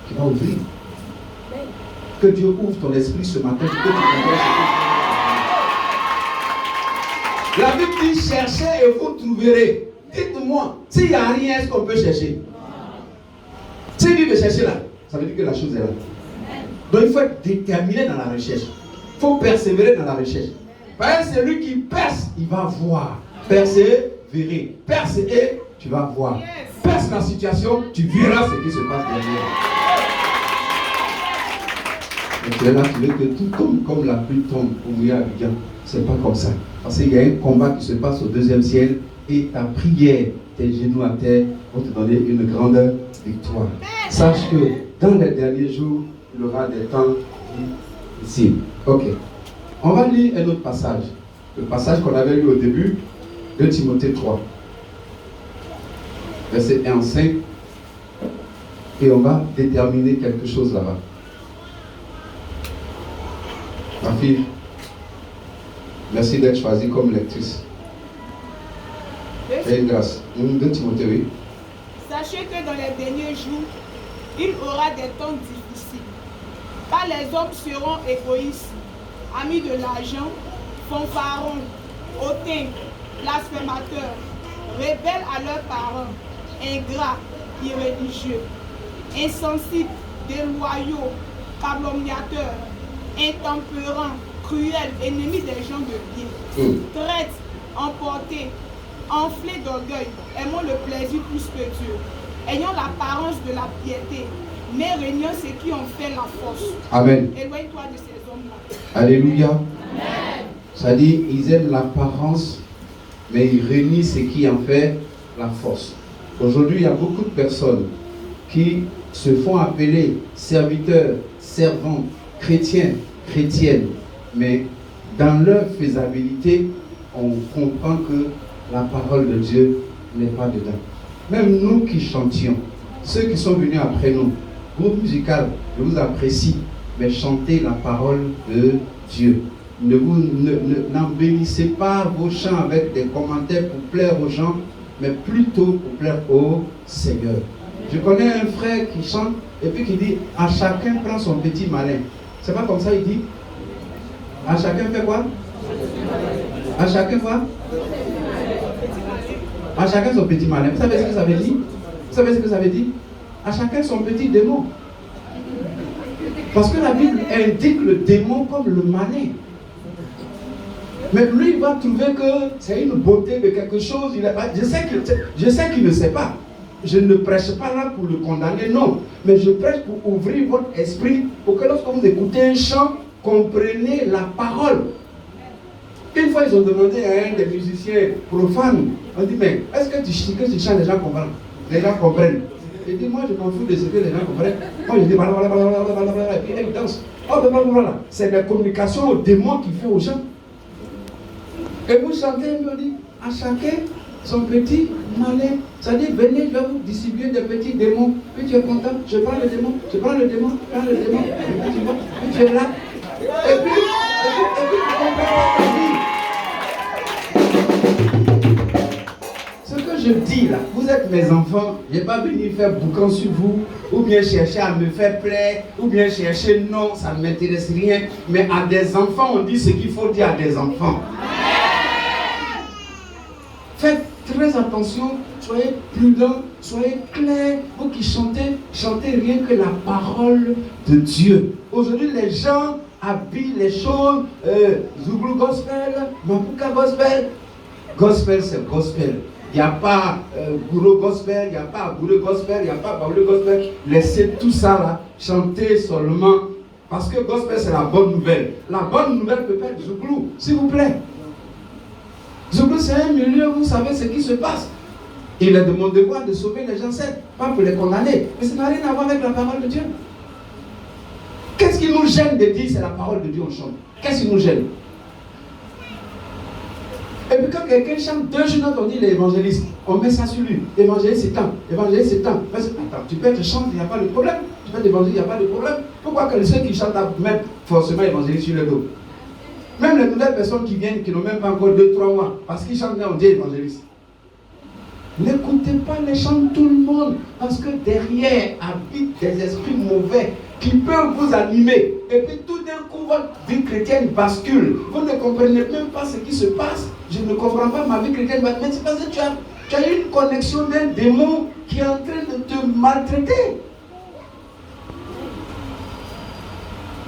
Qui va ouvrir. Que Dieu ouvre ton esprit ce matin. Que tu comprennes ce que la Bible dit cherchez et vous trouverez. Dites-moi, s'il n'y a rien, est-ce qu'on peut chercher? S'il dit de chercher là, ça veut dire que la chose est là. Donc il faut être déterminé dans la recherche. Il faut persévérer dans la recherche. Parce que celui qui perce, il va voir. Persévérer. Persévérer, tu vas voir. Perce la situation, tu verras ce qui se passe derrière. Et tu es là, tu veux que tout tombe comme la pluie tombe pour mouiller Abidjan. C'est pas comme ça. Parce qu'il y a un combat qui se passe au deuxième ciel et ta prière, tes genoux à terre, vont te donner une grande victoire. Sache que dans les derniers jours, il y aura des temps difficiles. Ok. On va lire un autre passage. Le passage qu'on avait lu au début de Timothée 3. Verset 1 à 5. Et on va déterminer quelque chose là-bas. Ma fille, merci d'être choisie comme lectrice. Et une grâce. 2 Timothée, oui. Sachez que dans les derniers jours, il y aura des temps difficiles. Car les hommes seront égoïstes, amis de l'argent, fanfarons, hautains, blasphémateurs, rebelles à leurs parents, ingrats, irréligieux, insensibles, déloyaux, calomniateurs, intempérants, cruels, ennemis des gens de bien, traîtres, emportés, enflés d'orgueil, aimant le plaisir plus que Dieu, ayant l'apparence de la piété, mais régnant ceux qui ont fait la force. Amen. Éloigne-toi de ces hommes-là. Alléluia. Amen. Ça dit, ils aiment l'apparence, mais ils réunissent ce qui en fait la force. Aujourd'hui, il y a beaucoup de personnes qui se font appeler serviteurs, servants, chrétiens, chrétiennes, mais dans leur faisabilité, on comprend que la parole de Dieu n'est pas dedans. Même nous qui chantions, ceux qui sont venus après nous, groupe musical, je vous apprécie, mais chantez la parole de Dieu. N'embellissez pas vos chants avec des commentaires pour plaire aux gens, mais plutôt pour plaire au Seigneur. Je connais un frère qui chante et puis qui dit à chacun prend son petit malin. C'est pas comme ça, il dit. À chacun fait quoi? À chacun quoi? À chacun son petit malin. Vous savez ce que ça veut dire? Vous savez ce que ça veut dire? À chacun son petit démon. Parce que la Bible indique le démon comme le malin. Mais lui, il va trouver que c'est une beauté de quelque chose. Je sais qu'il ne sait pas. Je ne prêche pas là pour le condamner, non. Mais je prêche pour ouvrir votre esprit, pour que lorsque vous écoutez un chant, comprenez la parole. Une fois, ils ont demandé à un des musiciens profanes, on dit, mais est-ce que tu chantes, les gens comprennent? Les gens comprennent. Il dit, moi, je m'en fous de ce que les gens comprennent. Moi, je dis, et puis ils dansent. Oh, blablabla. C'est la communication au démon qui fait aux gens. Et vous chantez, il me dit, à chacun son petit malin. Ça dit, venez, je vais vous distribuer des petits démons. Puis tu es content, je prends le démon, je prends le démon, je prends le démon. Et puis tu vois, puis tu es là. Et puis tu comprends ta vie. Ce que je dis là, vous êtes mes enfants, je n'ai pas venu faire boucan sur vous, ou bien chercher à me faire plaire, ou bien chercher non, ça ne m'intéresse rien. Mais à des enfants, on dit ce qu'il faut dire à des enfants. Faites très attention, soyez prudents, soyez clairs. Vous qui chantez, chantez rien que la parole de Dieu. Aujourd'hui, les gens habillent les choses, Zouglou gospel, Mapuka gospel. Gospel, c'est gospel. Il n'y a pas Gourou gospel, il n'y a pas Gourou gospel, il n'y a pas Baoulé gospel. Laissez tout ça là, chantez seulement. Parce que gospel, c'est la bonne nouvelle. La bonne nouvelle peut être Zouglou, s'il vous plaît. Zouglou, c'est un milieu où vous savez ce qui se passe. Il est de mon devoir de sauver les gens, c'est pas pour les condamner. Mais ça n'a rien à voir avec la parole de Dieu. Qu'est-ce qui nous gêne de dire c'est la parole de Dieu, on chante? Qu'est-ce qui nous gêne? Et puis quand quelqu'un chante 2 jours, on dit l'évangéliste. On met ça sur lui. Évangéliste c'est temps. Évangéliste c'est temps. Attends, tu peux être chanteur, il n'y a pas de problème. Tu peux être évangéliste, il n'y a pas de problème. Pourquoi que ceux qui chantent mettent forcément évangéliste sur le dos? Même les nouvelles personnes qui viennent, qui n'ont même pas encore 2-3 mois, parce qu'ils chantent bien, on dit évangéliste. N'écoutez pas les chants de tout le monde, parce que derrière habitent des esprits mauvais qui peuvent vous animer. Et puis tout d'un coup, votre vie chrétienne bascule. Vous ne comprenez même pas ce qui se passe. Je ne comprends pas ma vie chrétienne, mais c'est parce que tu as eu une connexion d'un démon qui est en train de te maltraiter.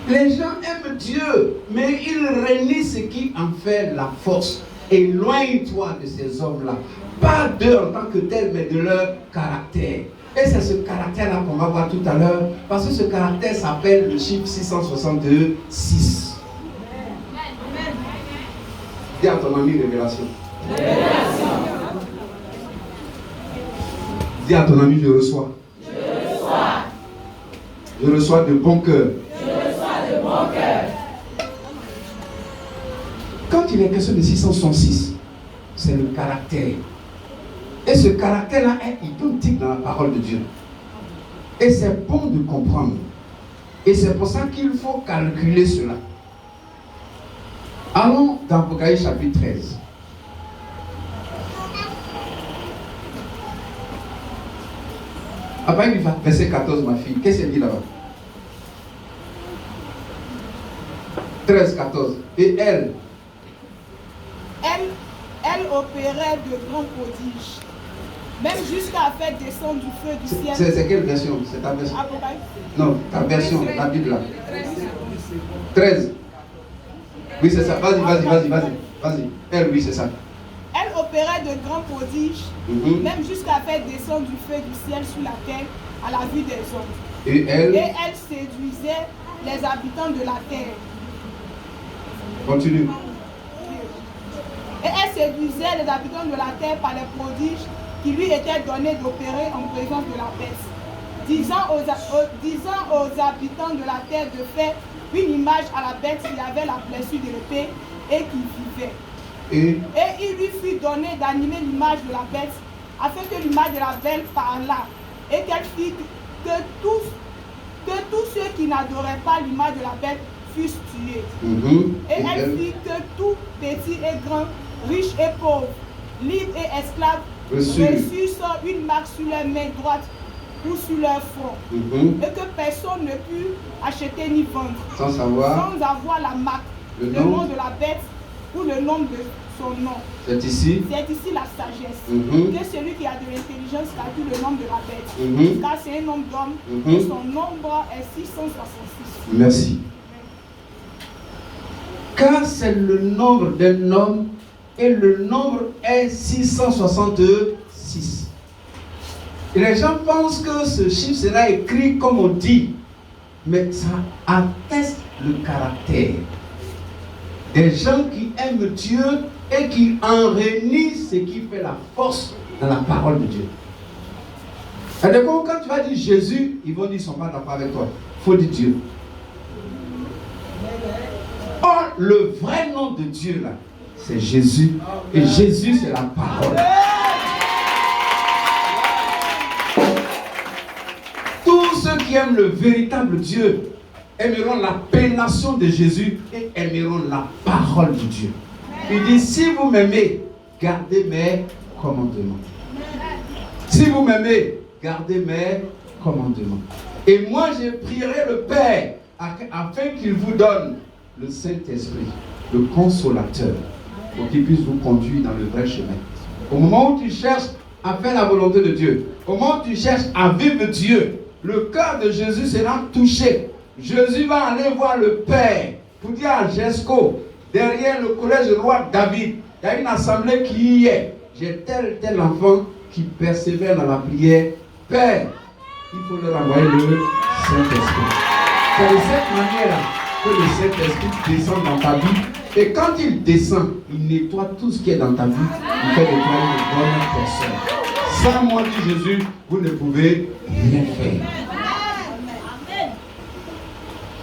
Les gens aiment Dieu, mais ils renient ce qui en fait la force. Éloigne-toi de ces hommes-là. Pas d'eux en tant que tels, mais de leur caractère. Et c'est ce caractère-là qu'on va voir tout à l'heure, parce que ce caractère s'appelle le chiffre 662, 6. Dis à ton ami révélation. Révélation. Dis à ton ami, je reçois. Je reçois. Je reçois de bon cœur. Quand il est question de 666, c'est le caractère. Et ce caractère-là est identique dans la parole de Dieu. Et c'est bon de comprendre. Et c'est pour ça qu'il faut calculer cela. Allons dans Apocalypse chapitre 13. Après, il va verset 14, ma fille. Qu'est-ce qu'elle dit là-bas? 13, 14. Et elle opérait de grands prodiges, même jusqu'à faire descendre du feu du ciel. C'est quelle version? C'est ta version? Apocalypse. Non, ta version, la Bible là. 13. Oui, c'est ça. Vas-y. Elle, oui, c'est ça. Elle opérait de grands prodiges, même jusqu'à faire descendre du feu du ciel sur la terre à la vue des hommes. Et elle séduisait les habitants de la terre. Continue. Et elle séduisait les habitants de la terre par les prodiges qui lui étaient donnés d'opérer en présence de la bête, disant aux habitants de la terre de faire une image à la bête qui avait la blessure de l'épée et qui vivait. Et il lui fut donné d'animer l'image de la bête, afin que l'image de la bête parlât, et qu'elle fit que tous ceux qui n'adoraient pas l'image de la bête fussent tués. Et elle fit que tout petit et grand, riche et pauvre, libre et esclave, reçussent une marque sur leur main droite ou sur leur front, et que personne ne put acheter ni vendre sans avoir la marque, le nom de la bête ou le nom de son nom. C'est ici la sagesse. Que celui qui a de l'intelligence calcule le nombre de la bête, car c'est un nombre d'hommes, et son nombre est 666. Merci. Car c'est le nombre d'un homme et le nombre est 666. Et les gens pensent que ce chiffre sera écrit comme on dit, mais ça atteste le caractère des gens qui aiment Dieu et qui en renient ce qui fait la force dans la parole de Dieu. Et donc, quand tu vas dire Jésus, ils vont dire qu'ils ne sont pas d'accord avec toi. Il faut dire Dieu. Or, le vrai nom de Dieu là, c'est Jésus. Et Jésus, c'est la parole. Tous ceux qui aiment le véritable Dieu aimeront l'appellation de Jésus et aimeront la parole de Dieu. Il dit, si vous m'aimez, gardez mes commandements. Si vous m'aimez, gardez mes commandements. Et moi, je prierai le Père afin qu'il vous donne le Saint-Esprit, le Consolateur, pour qu'il puisse vous conduire dans le vrai chemin. Au moment où tu cherches à faire la volonté de Dieu, au moment où tu cherches à vivre Dieu, le cœur de Jésus sera touché. Jésus va aller voir le Père pour dire à Jesco, derrière le collège roi David, il y a une assemblée qui y est. J'ai tel enfant qui persévère dans la prière. Père, il faut leur envoyer le Saint-Esprit. C'est de cette manière-là que le Saint-Esprit descend dans ta vie. Et quand il descend, il nettoie tout ce qui est dans ta vie. Il fait de toi une bonne personne. Sans moi, dit Jésus, vous ne pouvez rien faire.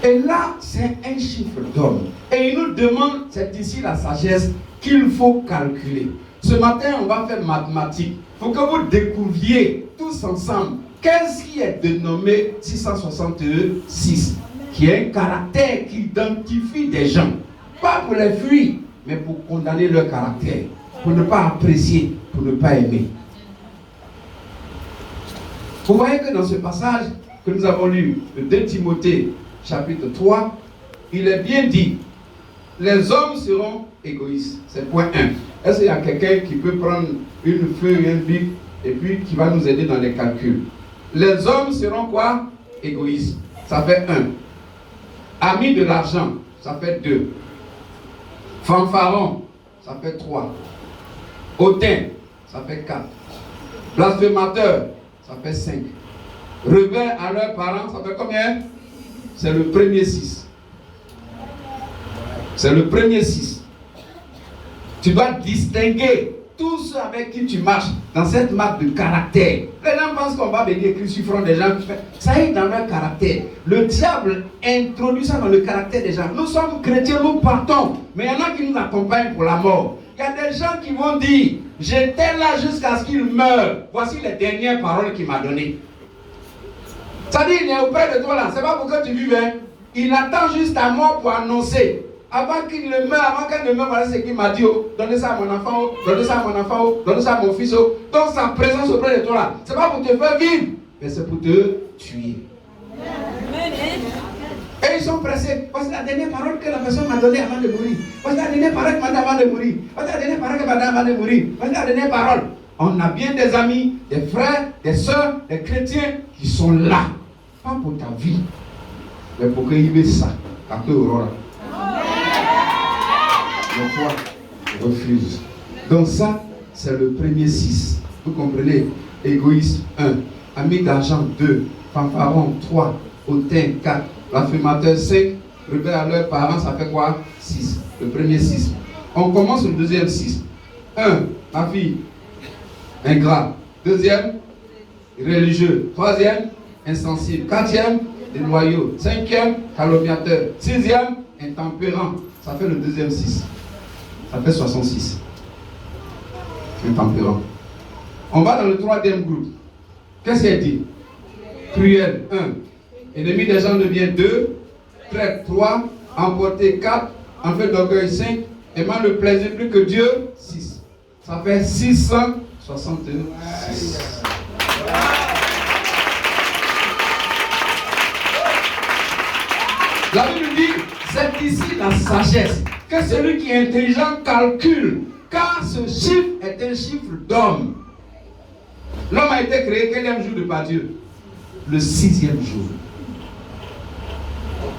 Et là, c'est un chiffre d'homme. Et il nous demande, c'est ici la sagesse, qu'il faut calculer. Ce matin, on va faire mathématiques. Il faut que vous découvriez tous ensemble qu'est-ce qui est dénommé 666, qui est un caractère qui identifie des gens. Pas pour les fuir, mais pour condamner leur caractère, pour ne pas apprécier, pour ne pas aimer. Vous voyez que dans ce passage que nous avons lu, de 2 Timothée, chapitre 3, il est bien dit, les hommes seront égoïstes. C'est point 1. Est-ce qu'il y a quelqu'un qui peut prendre une feuille et un bic et puis qui va nous aider dans les calculs? Les hommes seront quoi? Égoïstes. Ça fait 1. Amis de l'argent, ça fait 2. Fanfarons, ça fait 3. Hautains, ça fait 4. Blasphémateurs, ça fait 5. Rebelles à leurs parents, ça fait combien? C'est le premier 6. C'est le premier 6. Tu dois distinguer tous ceux avec qui tu marches dans cette marque de caractère. Les gens pensent qu'on va venir écrire sur le front des gens. Ça est dans leur caractère. Le diable introduit ça dans le caractère des gens. Nous sommes chrétiens, nous partons. Mais il y en a qui nous accompagnent pour la mort. Il y a des gens qui vont dire, j'étais là jusqu'à ce qu'il meure. Voici les dernières paroles qu'il m'a données. Ça dit, il est auprès de toi là. C'est pas pour que tu vives. Hein? Il attend juste ta mort pour annoncer. Avant qu'il ne meure, avant qu'elle ne meure, voilà ce qu'il m'a dit. Oh, donnez ça à mon enfant, oh, donnez ça à mon enfant, oh, donnez ça à mon fils. Oh. Donc sa présence auprès de toi là, c'est pas pour te faire vivre, mais c'est pour te tuer. Et ils sont pressés. Voici la dernière parole que la personne m'a donnée avant de mourir. Voici la dernière parole qu'elle m'a donnée avant de mourir. Voici la dernière parole qu'elle m'a donnée avant de mourir. Voici la dernière parole. On a bien des amis, des frères, des soeurs, des chrétiens qui sont là. Pas pour ta vie, mais pour qu'il y ait ça. À que Aurora. Mais toi, refuse. Donc ça, c'est le premier 6. Vous comprenez? Égoïste 1. Ami d'argent 2. Fanfaron 3. Hautain 4. Blasphémateur 5. Rebelle à leurs parents, ça fait quoi? 6. Le premier 6. On commence le deuxième 6. 1. Ma fille. Ingrat. Deuxième. Religieux. Troisième. Insensible. Quatrième. Déloyaux. Cinquième. Calomniateur. Sixième. Intempérant. Ça fait le deuxième 6. Ça fait 66. Intempérant. On va dans le troisième groupe. Qu'est-ce qu'il dit? Cruel 1. Ennemi des gens de bien 2. Traite 3. Emporté 4. Enfer d'orgueil 5. Aimant le plaisir plus que Dieu 6. Ça fait 666. La Bible dit, c'est ici la sagesse, que celui qui est intelligent calcule, car ce chiffre est un chiffre d'homme. L'homme a été créé quel jour de par Dieu? Le 6e jour.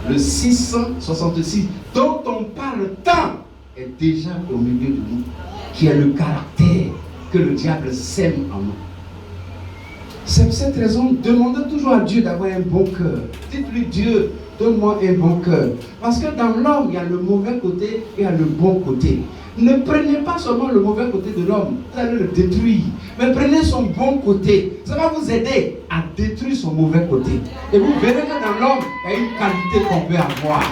Le 666, dont on parle tant, est déjà au milieu de nous, qui est le caractère que le diable sème en nous. C'est pour cette raison, demandez toujours à Dieu d'avoir un bon cœur. Dites-lui, Dieu, donne-moi un bon cœur. Parce que dans l'homme, il y a le mauvais côté et il y a le bon côté. Ne prenez pas seulement le mauvais côté de l'homme, vous allez le détruire. Mais prenez son bon côté. Ça va vous aider à détruire son mauvais côté. Et vous verrez que dans l'homme, il y a une qualité qu'on peut avoir.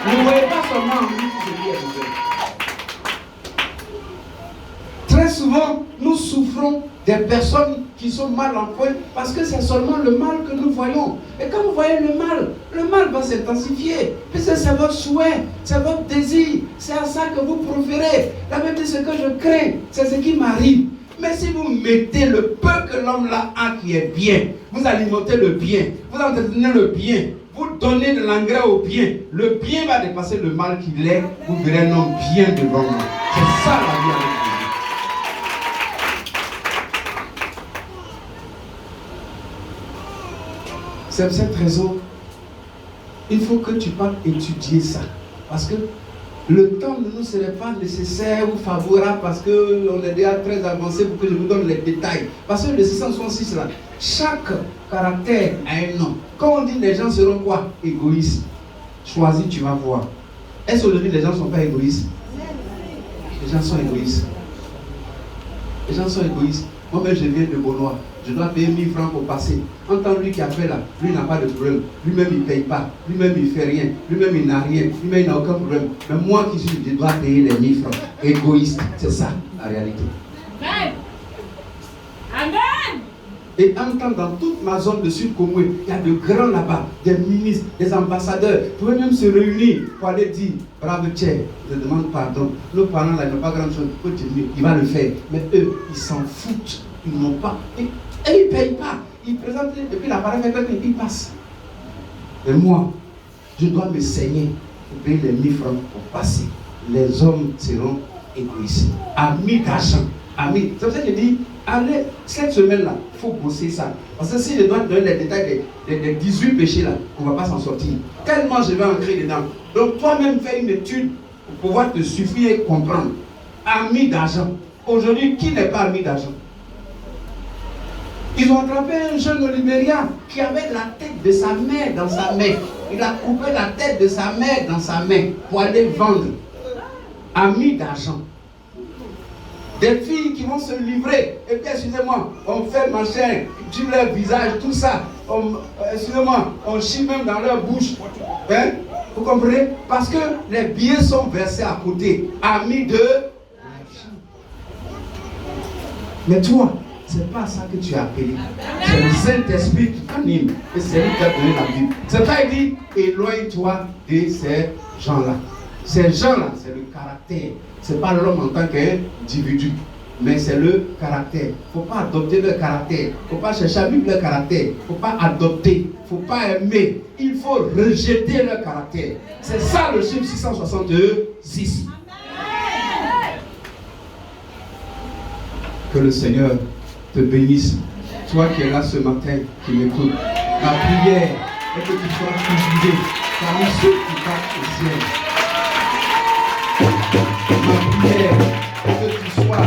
Ne voyez pas seulement en lui ce qui est mauvais. Très souvent, nous souffrons des personnes qui sont mal en point parce que c'est seulement le mal que nous voyons. Et quand vous voyez le mal va s'intensifier. Puisque c'est votre souhait, c'est votre désir, c'est à ça que vous proférez. La même chose, ce que je crains, c'est ce qui m'arrive. Mais si vous mettez le peu que l'homme là a qui est bien, vous alimentez le bien, vous entretenez le bien, vous donnez de l'engrais au bien, le bien va dépasser le mal qu'il est, vous verrez un homme bien devant vous. C'est ça la vie avec vous. C'est pour cette raison, il faut que tu partes étudier ça. Parce que le temps ne nous serait pas nécessaire ou favorable parce qu'on est déjà très avancé pour que je vous donne les détails. Parce que le 666 là, chaque caractère a un nom. Quand on dit les gens seront quoi? Égoïstes. Choisis, tu vas voir. Est-ce qu'aujourd'hui les gens ne sont pas égoïstes? Les gens sont égoïstes. Les gens sont égoïstes. Moi-même, je viens de Beaunois. je dois payer 1000 francs pour passer. Entends lui qui a fait là, lui n'a pas de problème. Lui-même il ne paye pas, lui-même il ne fait rien, lui-même il n'a rien, lui-même il n'a aucun problème. Mais moi qui suis, je dois payer les 1000 francs. Égoïste, c'est ça la réalité. Amen. Amen. Et en même temps, dans toute ma zone de Sud-Congo, il y a de grands là-bas, des ministres, des ambassadeurs. Vous pouvez même se réunir pour aller dire, brave Tchè, je demande pardon. Nos parents là, ils n'ont pas grand-chose. Il va le faire. Mais eux, ils s'en foutent. Ils n'ont pas. Et ils ne payent pas. Ils présentent, et puis l'appareil fait quelqu'un, il passe. Et moi, je dois me saigner pour payer les 1000 francs pour passer. Les hommes seront égoïstes. Amis d'argent. Amis. C'est pour ça que je dis, allez, cette semaine-là, il faut bosser ça. Parce que si je dois te donner les détails des 18 péchés là, on ne va pas s'en sortir. Tellement je vais entrer dedans. Donc toi-même fais une étude pour pouvoir te suffire et comprendre. Amis d'argent. Aujourd'hui, qui n'est pas ami d'argent? Ils ont attrapé un jeune au Libéria qui avait la tête de sa mère dans sa main. Il a coupé la tête de sa mère dans sa main pour aller vendre. Amis d'argent. Des filles qui vont se livrer. Et puis, excusez-moi, on fait machin, sur leur visage, tout ça. Excusez-moi, on chie même dans leur bouche. Hein? Vous comprenez? Parce que les billets sont versés à côté. Amis de l'argent. Mais toi, c'est pas ça que tu as appelé. C'est le Saint-Esprit qui t'anime. Et c'est lui qui a donné la Bible. C'est pas il dit, éloigne-toi de ces gens-là. Ces gens-là, c'est le caractère. C'est pas l'homme en tant qu'individu, mais c'est le caractère. Il ne faut pas adopter leur caractère. Il ne faut pas chercher à vivre leur caractère. Il ne faut pas adopter. Il ne faut pas aimer. Il faut rejeter leur caractère. C'est ça le chiffre 666. Que le Seigneur te bénisse. Toi qui es là ce matin, qui m'écoutes, ma prière est que tu sois cultivé parmi ceux qui partent au ciel. Ma prière est que tu sois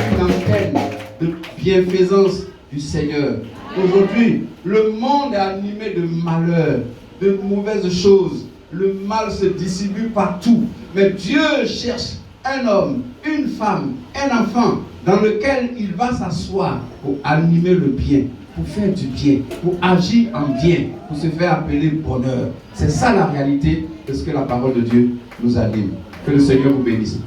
une antenne de bienfaisance du Seigneur. Aujourd'hui, le monde est animé de malheur, de mauvaises choses. Le mal se distribue partout. Mais Dieu cherche un homme, une femme, un enfant dans lequel il va s'asseoir pour animer le bien, pour faire du bien, pour agir en bien, pour se faire appeler bonheur. C'est ça la réalité de ce que la parole de Dieu nous anime. Que le Seigneur vous bénisse.